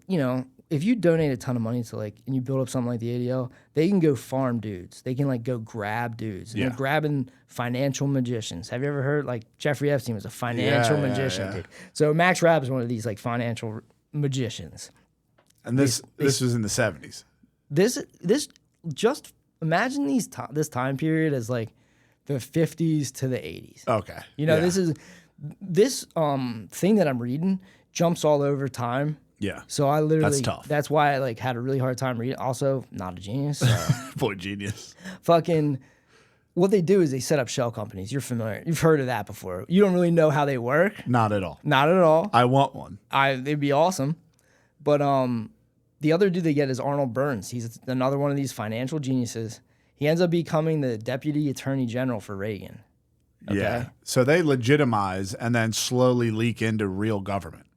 if you donate a ton of money to like and you build up something like the ADL, they can go farm dudes. They can like go grab dudes. And they're grabbing financial magicians. Have you ever heard like Jeffrey Epstein was a financial magician? Dude. So Max Rabb is one of these like financial magicians. And this was in the 70s. This just imagine this time period as like the 50s to the 80s. Okay. This thing that I'm reading jumps all over time. Yeah. So I literally That's tough. That's why I like had a really hard time reading. Also, not a genius. So. Boy, genius. Fucking what they do is they set up shell companies. You're familiar. You've heard of that before. You don't really know how they work. Not at all. Not at all. I want one. They'd be awesome. But the other dude they get is Arnold Burns. He's another one of these financial geniuses. He ends up becoming the deputy attorney general for Reagan. Okay? Yeah. So they legitimize and then slowly leak into real government.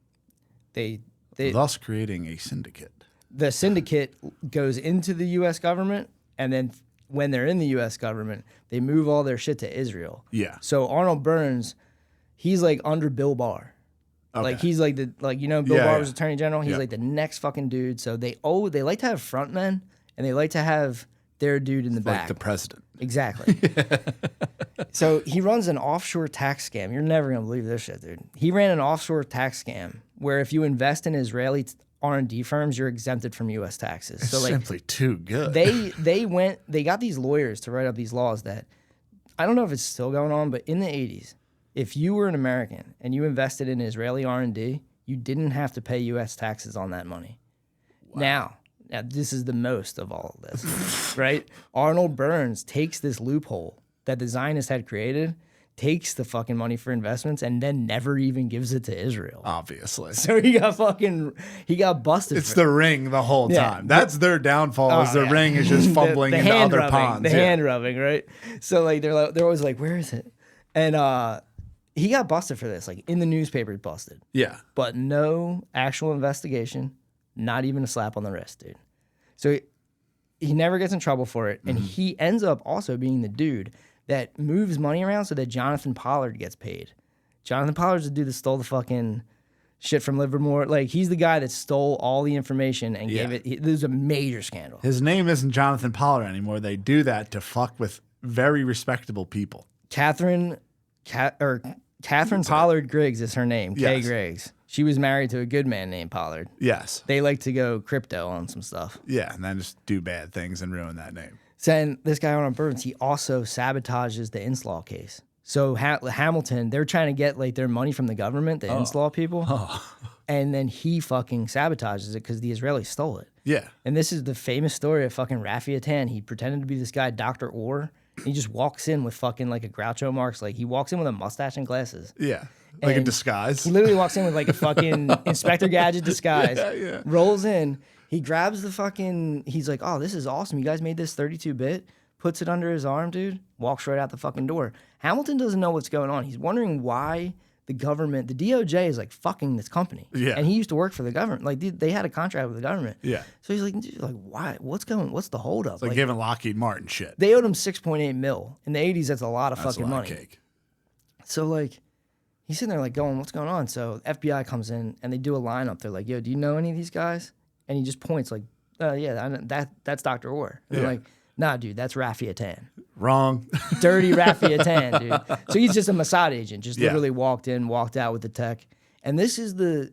They thus creating a syndicate. The syndicate goes into the U.S. government, and then when they're in the U.S. government, they move all their shit to Israel. Yeah. So Arnold Burns, he's like under Bill Barr. Okay. Like he's like Bill Barr was attorney general. He's like the next fucking dude. So they like to have frontmen, and they like to have their dude in the back. Like the president. Exactly. So he runs an offshore tax scam. You're never gonna believe this shit, dude. He ran an offshore tax scam where if you invest in Israeli R&D firms, you're exempted from U.S. taxes. So like simply too good. They got these lawyers to write up these laws that I don't know if it's still going on, but in the 80s, if you were an American and you invested in Israeli R&D, you didn't have to pay U.S. taxes on that money. Wow. Now, this is the most of all of this, right? Arnold Burns takes this loophole that the Zionists had created, takes the fucking money for investments, and then never even gives it to Israel. Obviously. So he got busted. It's the ring the whole time. That's their downfall. Is the ring is just fumbling into other ponds. The hand rubbing, right? So like they're always like, where is it? And he got busted for this, like in the newspaper, busted. Yeah. But no actual investigation, not even a slap on the wrist, dude. So he never gets in trouble for it, and he ends up also being the dude that moves money around so that Jonathan Pollard gets paid. Jonathan Pollard's the dude that stole the fucking shit from Livermore. Like, he's the guy that stole all the information and gave it. This is a major scandal. His name isn't Jonathan Pollard anymore. They do that to fuck with very respectable people. Catherine Pollard Griggs is her name. Kay Griggs. She was married to a good man named Pollard. Yes. They like to go crypto on some stuff. Yeah, and then just do bad things and ruin that name. Then this guy Arnold Burns, he also sabotages the Inslaw case. So Hamilton, they're trying to get like their money from the government, the Inslaw people, and then he fucking sabotages it because the Israelis stole it. Yeah. And this is the famous story of fucking Rafi Atan. He pretended to be this guy, Dr. Orr. He just walks in with fucking like a Groucho Marx. Like he walks in with a mustache and glasses. Yeah. Like a disguise. He literally walks in with like a fucking Inspector Gadget disguise. Yeah. Rolls in. He grabs the fucking, he's like, oh, this is awesome. You guys made this 32-bit. Puts it under his arm, dude. Walks right out the fucking door. Hamilton doesn't know what's going on. He's wondering why the government, the DOJ is like fucking this company. Yeah. And he used to work for the government. Like they had a contract with the government. Yeah. So he's like, dude, like why? What's the holdup? It's like giving Lockheed Martin shit. They owed him $6.8 million. In the 80s, that's a lot of fucking money. Cake. So like, he's sitting there like going, what's going on? So FBI comes in and they do a lineup. They're like, yo, do you know any of these guys? And he just points like, yeah, that's Dr. Orr. And they're like, nah, dude, that's Rafi Atan. Wrong. Dirty Rafi Atan, dude. So he's just a Mossad agent, just Yeah. literally walked in, walked out with the tech. And this is the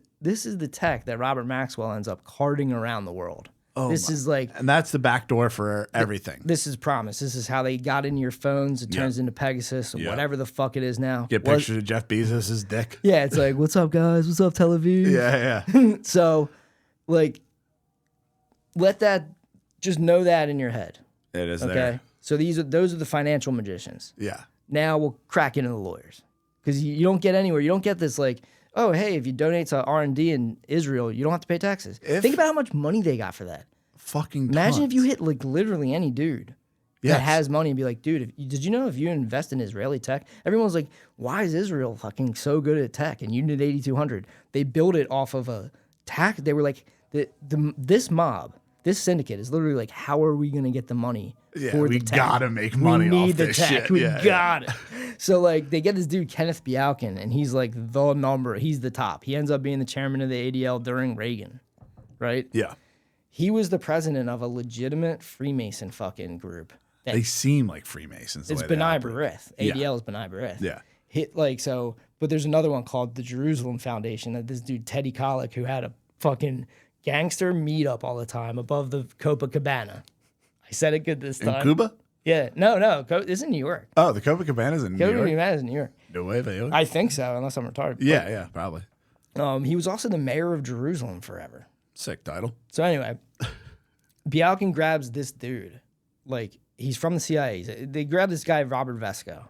tech that Robert Maxwell ends up carting around the world. This is like, and that's the back door for everything. this is promise. This is how they got into your phones. It turns into Pegasus, Yeah. whatever the fuck it is now. Get pictures of Jeff Bezos' dick. Yeah, it's like, what's up, guys? What's up, Tel Aviv? Yeah. So, like, just know that in your head. It is Okay. there. So those are the financial magicians. Yeah. Now we'll crack into the lawyers, because you don't get anywhere. You don't get this like, oh, hey, if you donate to R&D in Israel, you don't have to pay taxes. Think about how much money they got for that. Fucking Imagine if tons. you hit like literally any dude Yes. that has money and be like, dude, did you know if you invest in Israeli tech, everyone's like, why is Israel fucking so good at tech? And you need 8,200. They built it off of a tax. They were like, this mob, this syndicate is literally like, how are we going to get the money Yeah, for we the tech? gotta make money We need off the this tech. shit. We Yeah, got it. So like they get this dude, Kenneth Bialkin, and he's like the number. He's the top. He ends up being the chairman of the ADL during Reagan, right? Yeah. He was the president of a legitimate Freemason fucking group. that- They seem like Freemasons. the It's way they B'nai operate. B'rith. Yeah. ADL is B'nai B'rith. Yeah. But there's another one called the Jerusalem Foundation that this dude Teddy Kollek, who had a fucking gangster meetup all the time above the Copacabana. I said it good this time. In Cuba? Yeah. No. It's in New York. Oh, the Copacabana's in New York? Copacabana's in New York. No way, they I think so, unless I'm retarded. Yeah, probably. He was also the mayor of Jerusalem forever. Sick title. So anyway, Bialkin grabs this dude. Like, he's from the CIA. They grab this guy, Robert Vesco.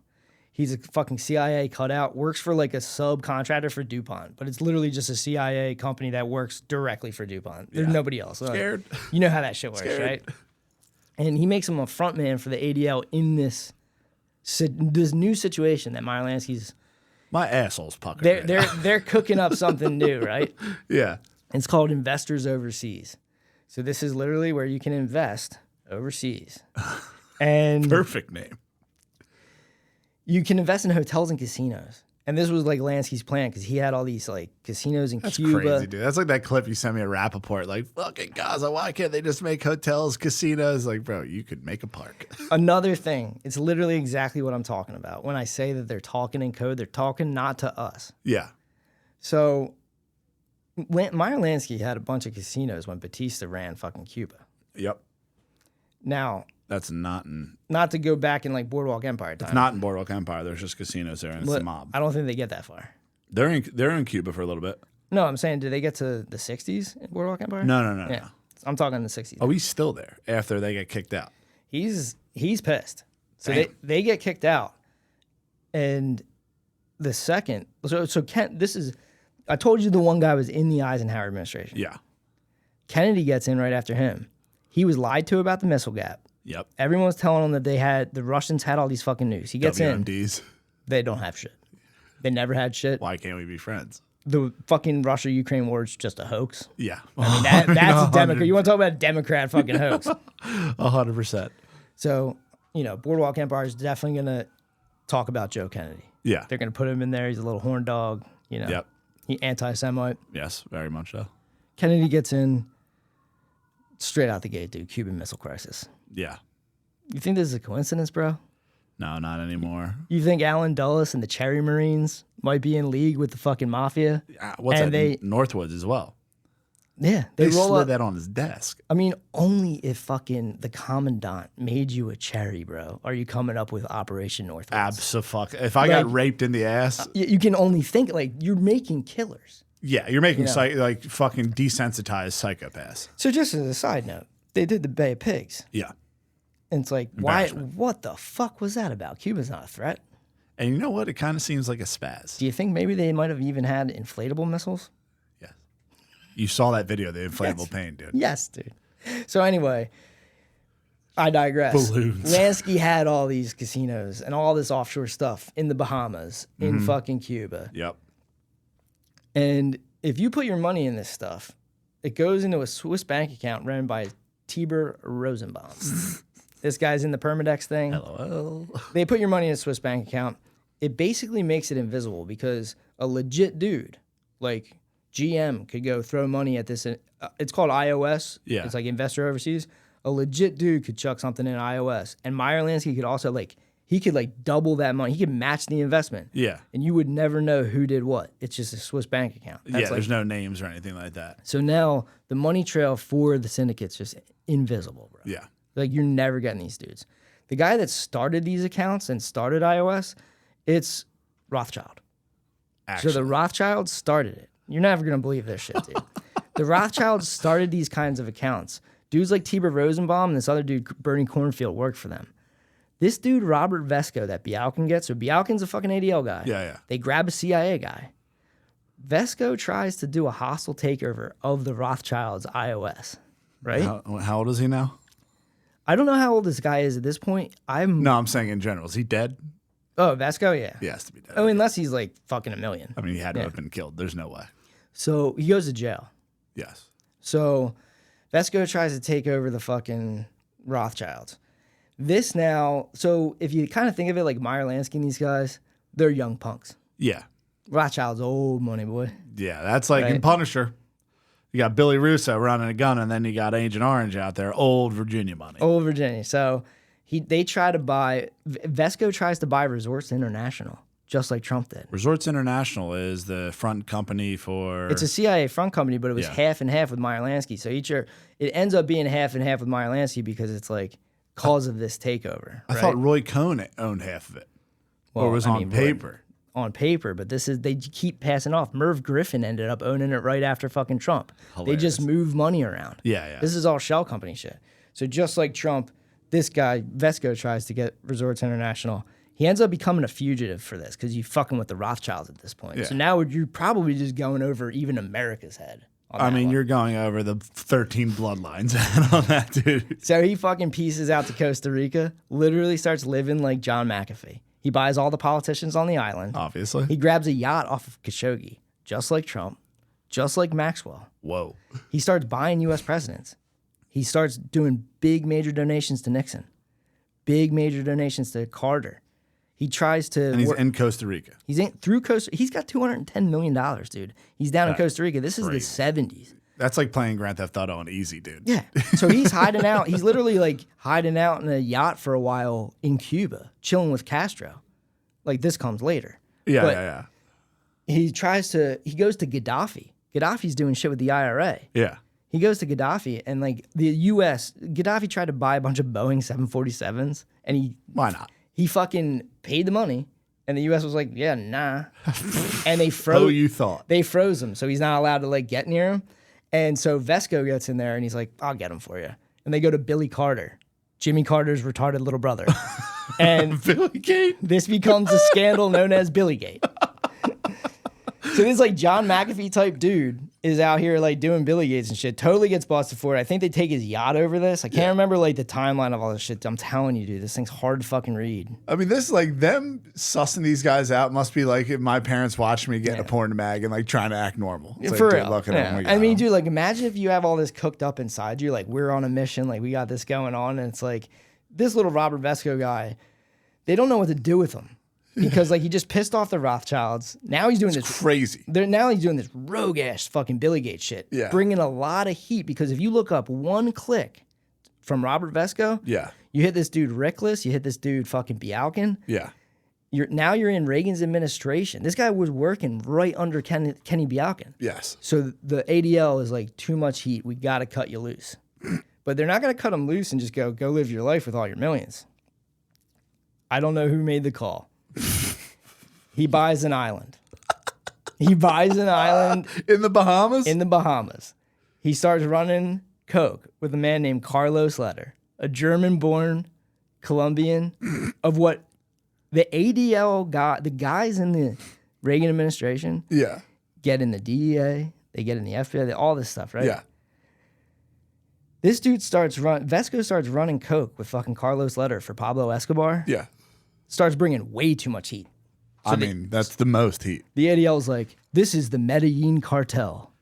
He's a fucking CIA cutout, works for like a subcontractor for DuPont, but it's literally just a CIA company that works directly for DuPont. There's nobody else. Scared. You know how that shit works, right? And he makes him a front man for the ADL in this new situation that Meyer Lansky's. My asshole's puckered. They're cooking up something new, right? Yeah. It's called Investors Overseas. So this is literally where you can invest overseas. And Perfect name. you can invest in hotels and casinos. And this was like Lansky's plan because he had all these like casinos in That's Cuba. crazy, dude. That's like that clip you sent me at Rappaport. Like, fucking Gaza, why can't they just make hotels, casinos? Like, bro, you could make a park. Another thing, it's literally exactly what I'm talking about. When I say that they're talking in code, they're talking not to us. Yeah. So Meyer Lansky had a bunch of casinos when Batista ran fucking Cuba. Yep. Now, That's not in. not to go back in like Boardwalk Empire time. It's not in Boardwalk Empire. There's just casinos there, and it's But the mob. I don't think they get that far. They're in Cuba for a little bit. No, I'm saying, did they get to the 60s in Boardwalk Empire? No. Yeah. I'm talking the 60s. Oh, he's still there after they get kicked out. He's pissed. So Damn. they get kicked out. And the second, so Ken, this is, I told you the one guy was in the Eisenhower administration. Yeah. Kennedy gets in right after him. He was lied to about the missile gap. Yep. Everyone was telling him that the Russians had all these fucking news. He gets in. WMDs. They don't have shit. They never had shit. Why can't we be friends? The fucking Russia-Ukraine war is just a hoax. Yeah. I mean, that's a Democrat. You want to talk about a Democrat fucking hoax. 100%. So, Boardwalk Empire is definitely going to talk about Joe Kennedy. Yeah. They're going to put him in there. He's a little horn dog, Yep. He anti-Semite. Yes, very much so. Kennedy gets in straight out the gate, dude. Cuban Missile Crisis. Yeah. You think this is a coincidence, bro? No, not anymore. You think Alan Dulles and the Cherry Marines might be in league with the fucking mafia? What's and that? Northwoods as well. Yeah, They roll slid up. that on his desk. I mean, only if fucking the commandant made you a cherry, bro, are you coming up with Operation Northwoods. Abso-fuck. If I got raped in the ass. You can only think, like, you're making killers. Yeah, you're making like fucking desensitized psychopaths. So just as a side note, they did the Bay of Pigs. Yeah. And it's like, why? What the fuck was that about? Cuba's not a threat. And you know what? It kind of seems like a spaz. Do you think maybe they might have even had inflatable missiles? Yes. You saw that video, the inflatable pain, dude. Yes, dude. So anyway, I digress. Balloons. Lansky had all these casinos and all this offshore stuff in the Bahamas, in fucking Cuba. Yep. And if you put your money in this stuff, it goes into a Swiss bank account run by Tiber Rosenbaum. This guy's in the Permadex thing. LOL. They put your money in a Swiss bank account. It basically makes it invisible because a legit dude like GM could go throw money at this. It's called IOS. Yeah. It's like Investor Overseas. A legit dude could chuck something in iOS, and Meyer Lansky could also he could double that money. He could match the investment. Yeah. And you would never know who did what. It's just a Swiss bank account. Yeah, there's no names or anything like that. So now the money trail for the syndicate's just invisible, bro. Yeah. Like you're never getting these dudes. The guy that started these accounts and started iOS, it's Rothschild. Actually. So the Rothschilds started it. You're never going to believe this shit, dude. The Rothschilds started these kinds of accounts. Dudes like Tibor Rosenbaum and this other dude, Bernie Kornfield, worked for them. This dude, Robert Vesco, that Bialkin gets, so Bialkin's a fucking ADL guy. Yeah. They grab a CIA guy. Vesco tries to do a hostile takeover of the Rothschilds' iOS, right? How old is he now? I don't know how old this guy is at this point. No, I'm saying in general. Is he dead? Oh, Vesco, yeah. He has to be dead. Oh, unless he's like fucking $1 million. I mean, he had to have been killed. There's no way. So he goes to jail. Yes. So Vesco tries to take over the fucking Rothschilds. This now, so if you kind of think of it like Meyer Lansky and these guys, they're young punks. Yeah. Rothschild's old money, boy. Yeah, that's like in Right. Punisher. You got Billy Russo running a gun, and then you got Agent Orange out there, old Virginia money. Old Virginia. So they try to buy, Vesco tries to buy Resorts International, just like Trump did. Resorts International is the front company for... It's a CIA front company, but it was Yeah. half and half with Meyer Lansky. So it ends up being half and half with Meyer Lansky because it's like cause of this takeover. I right? thought Roy Cohn owned half of it. Or was I on mean, paper. On paper, but they keep passing off. Merv Griffin ended up owning it right after fucking Trump. They just move money around. Yeah. This is all shell company shit. So just like Trump, this guy, Vesco, tries to get Resorts International. He ends up becoming a fugitive for this because you're fucking with the Rothschilds at this point. Yeah. So now you're probably just going over even America's head. I mean, you're going over the 13 bloodlines on that, dude. So he fucking pieces out to Costa Rica, literally starts living like John McAfee. He buys all the politicians on the island. Obviously. He grabs a yacht off of Khashoggi, just like Trump, just like Maxwell. Whoa. He starts buying U.S. presidents. He starts doing big major donations to Nixon, big major donations to Carter. He tries to... And he's in Costa Rica. He's in through Costa... He's got $210 million, dude. He's down in That's Costa Rica. This is the 70s. That's like playing Grand Theft Auto on easy, dude. Yeah. So he's hiding out. He's literally like hiding out in a yacht for a while in Cuba, chilling with Castro. Like this comes later. Yeah, But yeah. he goes to Gaddafi. Gaddafi's doing shit with the IRA. Yeah. He goes to Gaddafi and like the U.S. Gaddafi tried to buy a bunch of Boeing 747s and Why not? He fucking paid the money and the U.S. was like, yeah, nah. And they froze. Oh, you thought. They froze him, so he's not allowed to like get near him. And so Vesco gets in there and he's like, I'll get him for you. And they go to Billy Carter, Jimmy Carter's retarded little brother. And Billy Gate. This becomes a scandal known as Billy Gate. So this like John McAfee type dude is out here like doing Billy Gates and shit. Totally gets busted for it. I think they take his yacht over this. I can't remember like the timeline of all this shit. I'm telling you, dude, this thing's hard to fucking read. I mean, this like them sussing these guys out must be like if my parents watched me getting a porn mag and like trying to act normal. It's For like, real. dude, look at Yeah. them. I mean, dude, like imagine if you have all this cooked up inside you. Like we're on a mission. Like we got this going on. And it's like this little Robert Vesco guy, they don't know what to do with him. Because like he just pissed off the Rothschilds. Now he's doing this crazy. Now he's doing this rogue ass fucking Billy Gates shit. Yeah. Bringing a lot of heat because if you look up one click from Robert Vesco, Yeah. you hit this dude Rickless, you hit this dude fucking Bialkin. Yeah. You're in Reagan's administration. This guy was working right under Kenny Bialkin. Yes. So the ADL is like too much heat. We got to cut you loose. But they're not going to cut him loose and just go live your life with all your millions. I don't know who made the call. He buys an island. He buys an island in the Bahamas. In the Bahamas, he starts running coke with a man named Carlos Leder, a German-born Colombian of what the ADL got. The guys in the Reagan administration, get in the DEA, they get in the FBI, all this stuff, right? Yeah. This dude Vesco starts running coke with fucking Carlos Leder for Pablo Escobar. Yeah. Starts bringing way too much heat. I mean, that's the most heat. The ADL's like, this is the Medellin cartel.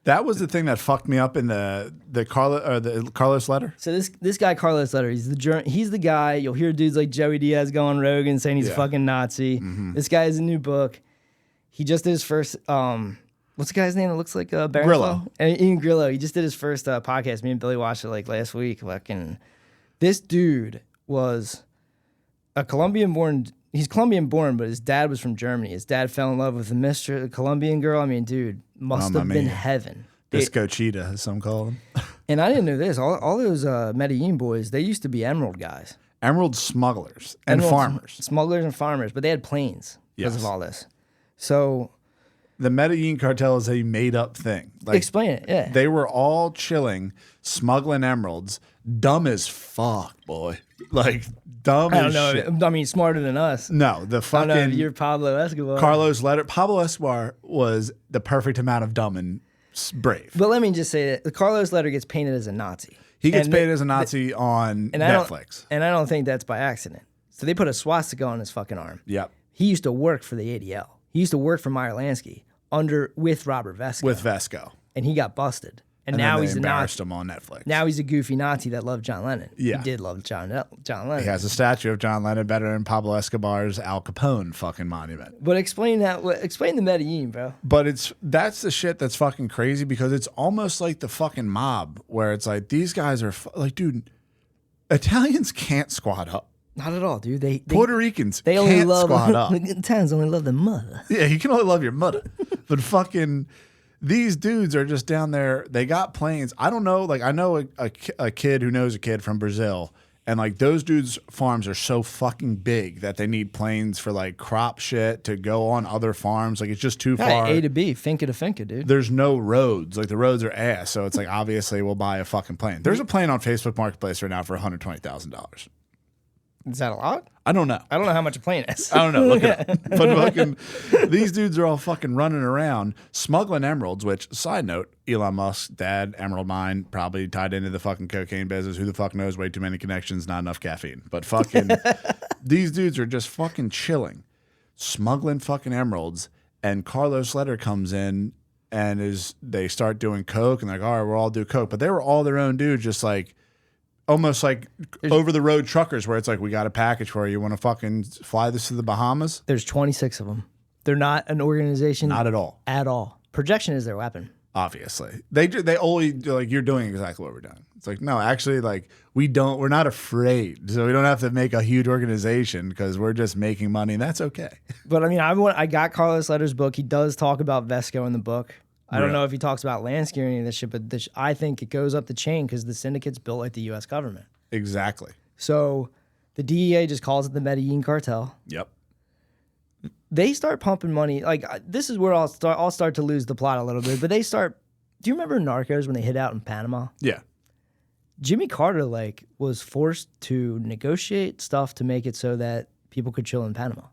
That was the thing that fucked me up in the Carlos Leder. So this guy Carlos Leder, he's the guy. You'll hear dudes like Joey Diaz go on Rogan saying he's a fucking Nazi. This guy has a new book. He just did his first What's the guy's name that looks like Baron Grillo. Ian Grillo. He just did his first podcast. Me and Billy watched it like last week. Fucking, this dude was a Colombian-born. He's Colombian-born, but his dad was from Germany. His dad fell in love with a Colombian girl. I mean, dude, must have been heaven. Disco Cheetah, as some call him. And I didn't know this. All those Medellin boys, they used to be emerald guys. Emerald smugglers and farmers. Smugglers and farmers, but they had planes because of all this. So the Medellin cartel is a made-up thing. Like, explain it, yeah. They were all chilling, smuggling emeralds, dumb as fuck, boy. Like, dumb as shit. I don't know. I mean, smarter than us. No, the fucking... I don't know, you're Pablo Escobar. Carlos Letter. Pablo Escobar was the perfect amount of dumb and brave. But let me just say that the Carlos Letter gets painted as a Nazi. He gets painted as a Nazi on Netflix. And I don't think that's by accident. So they put a swastika on his fucking arm. Yep. He used to work for the ADL. He used to work for Meyer Lansky with Robert Vesco. With Vesco. And he got busted. And now he's embarrassed him on Netflix. Now he's a goofy Nazi that loved John Lennon. Yeah. He did love John Lennon. He has a statue of John Lennon better than Pablo Escobar's Al Capone fucking monument. But explain the Medellin, bro. But that's the shit that's fucking crazy because it's almost like the fucking mob where it's like these guys are like, dude, Italians can't squat up. Not at all, dude. Puerto Ricans they only can't love squat up. Italians only love their mother. Yeah, you can only love your mother. But fucking these dudes are just down there. They got planes. I don't know. Like, I know a kid who knows a kid from Brazil. And, like, those dudes' farms are so fucking big that they need planes for, like, crop shit to go on other farms. Like, it's just too far. A to B, finca to finca, dude. There's no roads. Like, the roads are ass. So it's like, obviously, we'll buy a fucking plane. There's a plane on Facebook Marketplace right now for $120,000. Is that a lot? I don't know. I don't know how much a plane is. I don't know. Look it up. But fucking, these dudes are all fucking running around smuggling emeralds, which, side note, Elon Musk's dad, Emerald Mine, probably tied into the fucking cocaine business. Who the fuck knows? Way too many connections, not enough caffeine. But fucking, these dudes are just fucking chilling, smuggling fucking emeralds. And Carlos Letter comes in and they start doing coke and they're like, all right, we'll all do coke. But they were all their own dudes, just like, almost like over-the-road truckers where it's like, we got a package for you. You want to fucking fly this to the Bahamas? There's 26 of them. They're not an organization. Not at all. At all. Projection is their weapon. Obviously. They only, like, you're doing exactly what we're doing. It's like, no, actually, like, we're not afraid. So we don't have to make a huge organization because we're just making money, and that's okay. But, I mean, I got Carlos Letter's book. He does talk about Vesco in the book. I don't know if he talks about Lansky or any of this shit, but I think it goes up the chain because the syndicate's built like the U.S. government. Exactly. So the DEA just calls it the Medellin cartel. Yep. They start pumping money. Like, this is where I'll start to lose the plot a little bit. But they start. Do you remember Narcos when they hid out in Panama? Yeah. Jimmy Carter was forced to negotiate stuff to make it so that people could chill in Panama.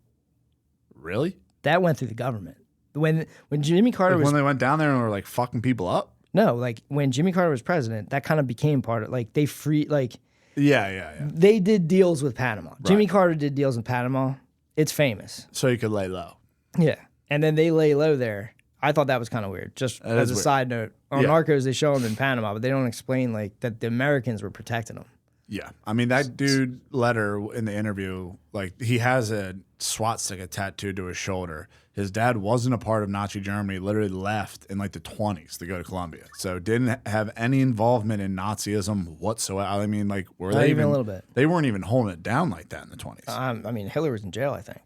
Really? That went through the government. When Jimmy Carter when they went down there and were like fucking people up? No, like when Jimmy Carter was president, that kind of became part of they Yeah. They did deals with Panama. Right. Jimmy Carter did deals in Panama. It's famous. So you could lay low. Yeah. And then they lay low there. I thought that was kind of weird. Just as a side note, on Narcos, they show him in Panama, but they don't explain that the Americans were protecting him. Yeah. I mean, that dude, Letter, in the interview, like, he has a swastika tattooed to his shoulder. His dad wasn't a part of Nazi Germany, literally left in like the 20s to go to Colombia. So didn't have any involvement in Nazism whatsoever. I mean, like, were they even a little bit? They weren't even holding it down like that in the 20s. I mean, Hitler was in jail, I think.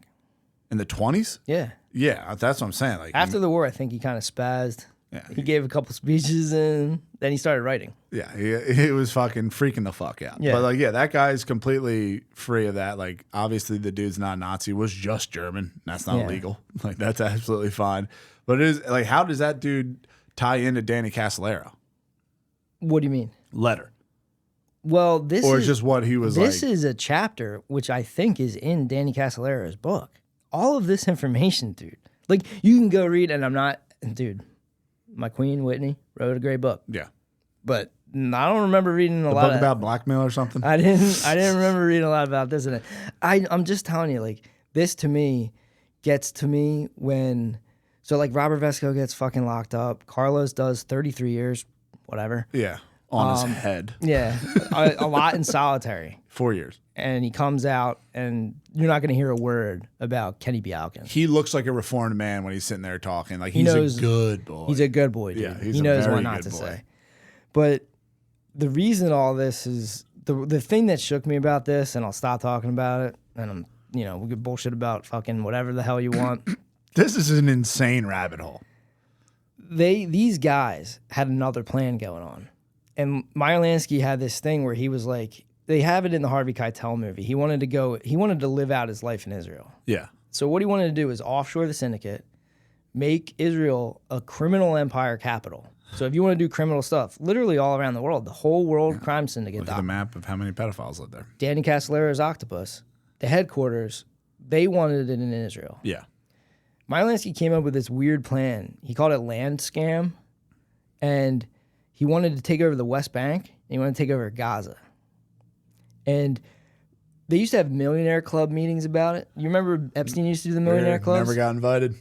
In the 20s? Yeah. Yeah, that's what I'm saying. Like, after the war, I think he kind of spazzed. Yeah. He gave a couple speeches and then he started writing. Yeah, he was fucking freaking the fuck out. Yeah. But like, yeah, that guy's completely free of that. Like, obviously the dude's not Nazi, was just German. That's not illegal. Like, that's absolutely fine. But it is like, how does that dude tie into Danny Casolaro? What do you mean? Letter. Well, this or is just what he was This is a chapter which I think is in Danny Casolaro's book. All of this information, dude. Like, you can go read, and I'm not, dude. My queen, Whitney, wrote a great book. Yeah. But I don't remember reading a lot book about blackmail or something? I didn't remember reading a lot about this. And I'm just telling you, like, this to me gets to me when, so like Robert Vesco gets fucking locked up. Carlos does 33 years, whatever. Yeah. on his head. Yeah, a lot in solitary. 4 years. And he comes out, and you're not going to hear a word about Kenny Bjelkan. He looks like a reformed man when he's sitting there talking. Like, He he's knows- a good boy. He's a good boy, dude. Yeah, he's he a knows very what not good to boy. say. But the reason all this is the thing that shook me about this, and I'll stop talking about it, and we could bullshit about fucking whatever the hell you want. This is an insane rabbit hole. These guys had another plan going on. And Meyer Lansky had this thing where he was like, they have it in the Harvey Keitel movie. He wanted to live out his life in Israel. Yeah. So what he wanted to do is offshore the syndicate, make Israel a criminal empire capital. So if you want to do criminal stuff, literally all around the world, the whole world crime syndicate. Look at the map of how many pedophiles live there. Danny Castellero's Octopus, the headquarters, they wanted it in Israel. Yeah. Meyer Lansky came up with this weird plan. He called it Land Scam, and he wanted to take over the West Bank, and he wanted to take over Gaza. And they used to have millionaire club meetings about it. You remember Epstein used to do the millionaire clubs? Never got invited.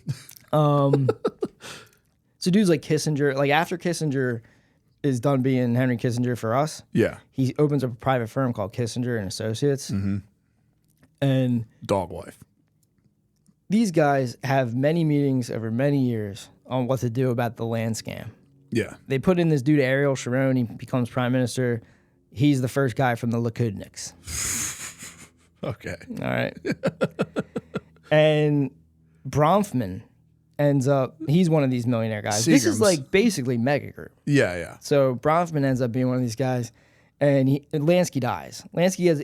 So dudes like Kissinger, like after Kissinger is done being Henry Kissinger for us, Yeah. he opens up a private firm called Kissinger and Associates. Mm-hmm. And Dog wife. these guys have many meetings over many years on what to do about the land scam. Yeah. They put in this dude Ariel Sharon. He becomes prime minister. He's the first guy from the Likudniks. Okay. All right. And Bronfman ends up, he's one of these millionaire guys. This is Seagram's. like basically mega group. Yeah, yeah. So Bronfman ends up being one of these guys, and Lansky dies.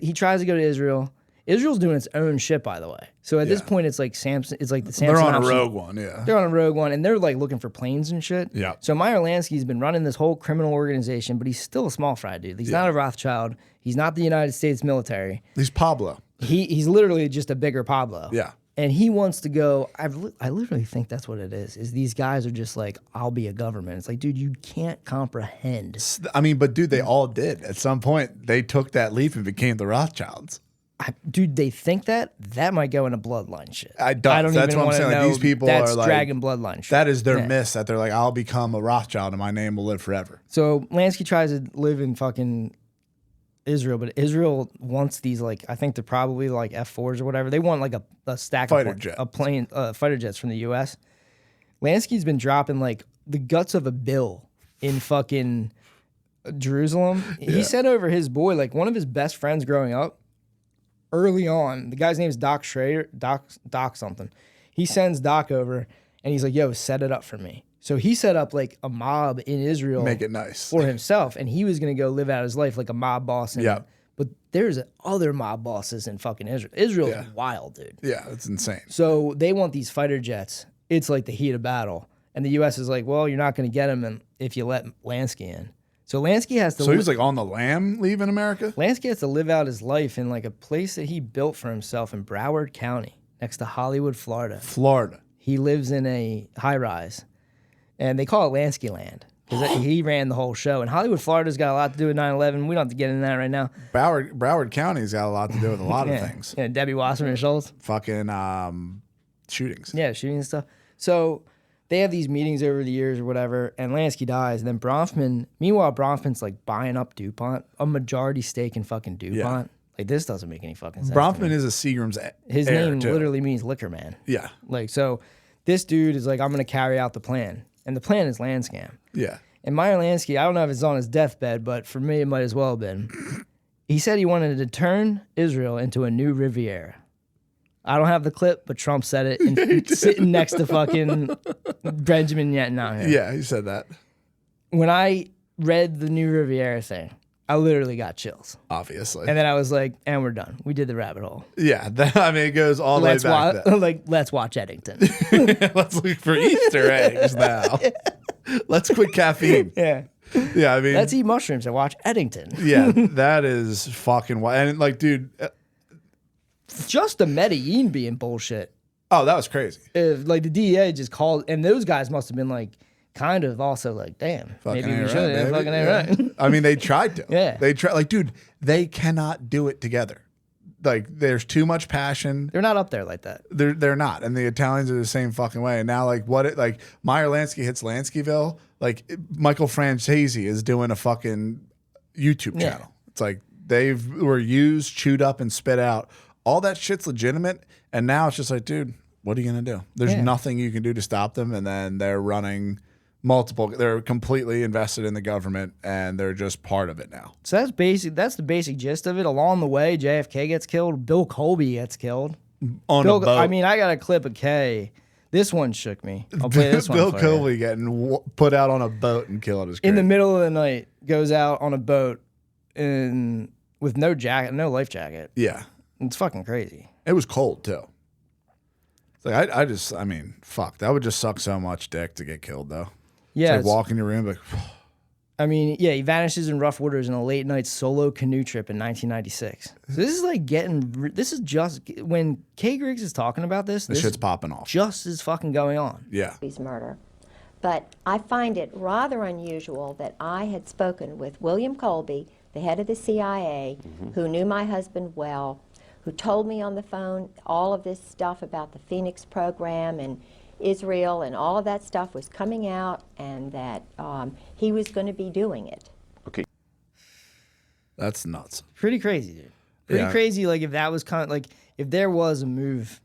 He tries to go to Israel. Israel's doing its own shit, by the way. So at this point, it's like Samson. It's like the Samson. They're on a option. rogue one, yeah. They're on a rogue one, and they're like looking for planes and shit. Yeah. So Meyer Lansky's been running this whole criminal organization, but he's still a small fry dude. He's not a Rothschild. He's not the United States military. He's Pablo. He's literally just a bigger Pablo. Yeah. And he wants to go. I literally think that's what it is. Is these guys are just like, I'll be a government. It's like, dude, you can't comprehend. I mean, but dude, they all did. At some point, they took that leap and became the Rothschilds. Dude, they think that might go into bloodline shit. I don't. That's even what I'm wanna saying. Like, know these people that's are like dragon bloodline shit. That is their Yeah. miss. That they're like, I'll become a Rothschild and my name will live forever. So Lansky tries to live in fucking Israel, but Israel wants these, like, I think they're probably like F4s or whatever. They want like a stack Fighter of jet. a plane, fighter jets from the U.S. Lansky's been dropping like the guts of a bill in fucking Jerusalem. Yeah. He sent over his boy, like one of his best friends growing up. Early on, the guy's name is Doc Schrader, Doc something. He sends Doc over, and he's like, "Yo, set it up for me." So he set up like a mob in Israel, Make it nice. for himself, and he was gonna go live out his life like a mob boss. Yeah. But there's other mob bosses in fucking Israel. Israel's Yeah. wild, dude. Yeah, it's insane. So they want these fighter jets. It's like the heat of battle, and the U.S. is like, "Well, you're not gonna get them if you let Lansky in." So Lansky has to. So he was like on the lam leaving America? Lansky has to live out his life in like a place that he built for himself in Broward County, next to Hollywood, Florida. Florida. He lives in a high rise, and they call it Lansky Land because he ran the whole show. And Hollywood, Florida's got a lot to do with 9/11. We don't have to get into that right now. Broward County's got a lot to do with a lot of Yeah. things. Yeah, Debbie Wasserman Schultz. Fucking shootings. Yeah, shooting and stuff. So they have these meetings over the years or whatever, and Lansky dies. And then meanwhile, Bronfman's like buying up DuPont, a majority stake in fucking DuPont. Like, this doesn't make any fucking sense. Bronfman is a Seagram's His heir, name too. literally means liquor man. Yeah. Like, so this dude is like, I'm going to carry out the plan. And the plan is land scam. Yeah. And Meyer Lansky, I don't know if it's on his deathbed, but for me, it might as well have been. He said he wanted to turn Israel into a new Riviera. I don't have the clip, but Trump said it and sitting next to fucking Benjamin Netanyahu. Yeah, he said that. When I read the new Riviera thing, I literally got chills. Obviously. And then I was like, and we're done. We did the rabbit hole. Yeah, I mean, it goes all the way back then. Let's watch Eddington. Let's look for Easter eggs now. Let's quit caffeine. Yeah. Yeah, I mean. Let's eat mushrooms and watch Eddington. Yeah, that is fucking wild. And like, dude. Just the Medellin being bullshit. Oh, that was crazy. Like the DEA just called, and those guys must have been like, kind of also like, damn, Fucking maybe we ain't should. right, baby. Fucking ain't Yeah. right. I mean, they tried to. Yeah. They try. Like, dude, they cannot do it together. Like, there's too much passion. They're not up there like that. They're not, and the Italians are the same fucking way. And now, like, like Meyer Lansky hits Lanskyville. Like, Michael Francese is doing a fucking YouTube channel. It's like they were used, chewed up, and spit out. All that shit's legitimate, and now it's just like, dude, what are you gonna do? There's nothing you can do to stop them, and then they're running multiple. They're completely invested in the government, and they're just part of it now. So that's basic. That's the basic gist of it. Along the way, JFK gets killed. Bill Colby gets killed on a boat. I mean, I got a clip of K. This one shook me. I'll play this one. Bill for Colby you. getting put out on a boat and killed is crazy. In the middle of the night, goes out on a boat with no jacket, no life jacket. Yeah, it's fucking crazy. It was cold too. It's like I mean, fuck, that would just suck so much, dick, to get killed though. Yeah, it's like walk in your room, like. I mean, yeah, he vanishes in rough waters in a late night solo canoe trip in 1996. So this is like this is just when Kay Griggs is talking about this. This shit's popping off. Just is fucking going on. Yeah. His murder. But I find it rather unusual that I had spoken with William Colby, the head of the CIA, who knew my husband well, who told me on the phone all of this stuff about the Phoenix program and Israel, and all of that stuff was coming out, and that he was going to be doing it. Okay. That's nuts. Pretty crazy, dude. Pretty crazy. Like if that was like if there was a move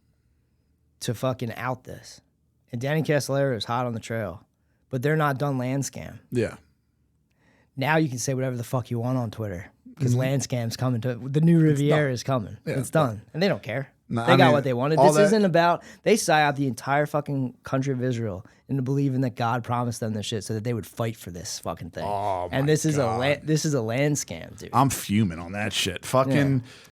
to fucking out this, and Danny Castellero is hot on the trail, but they're not done land scam. Yeah. Now you can say whatever the fuck you want on Twitter because land scam's coming to the new Riviera is coming. Yeah, it's done, and they don't care. No, They got what they wanted. This isn't about, they psyoped the entire fucking country of Israel into believing that God promised them this shit so that they would fight for this fucking thing. Oh, and this is a land scam, dude. I'm fuming on that shit. Fucking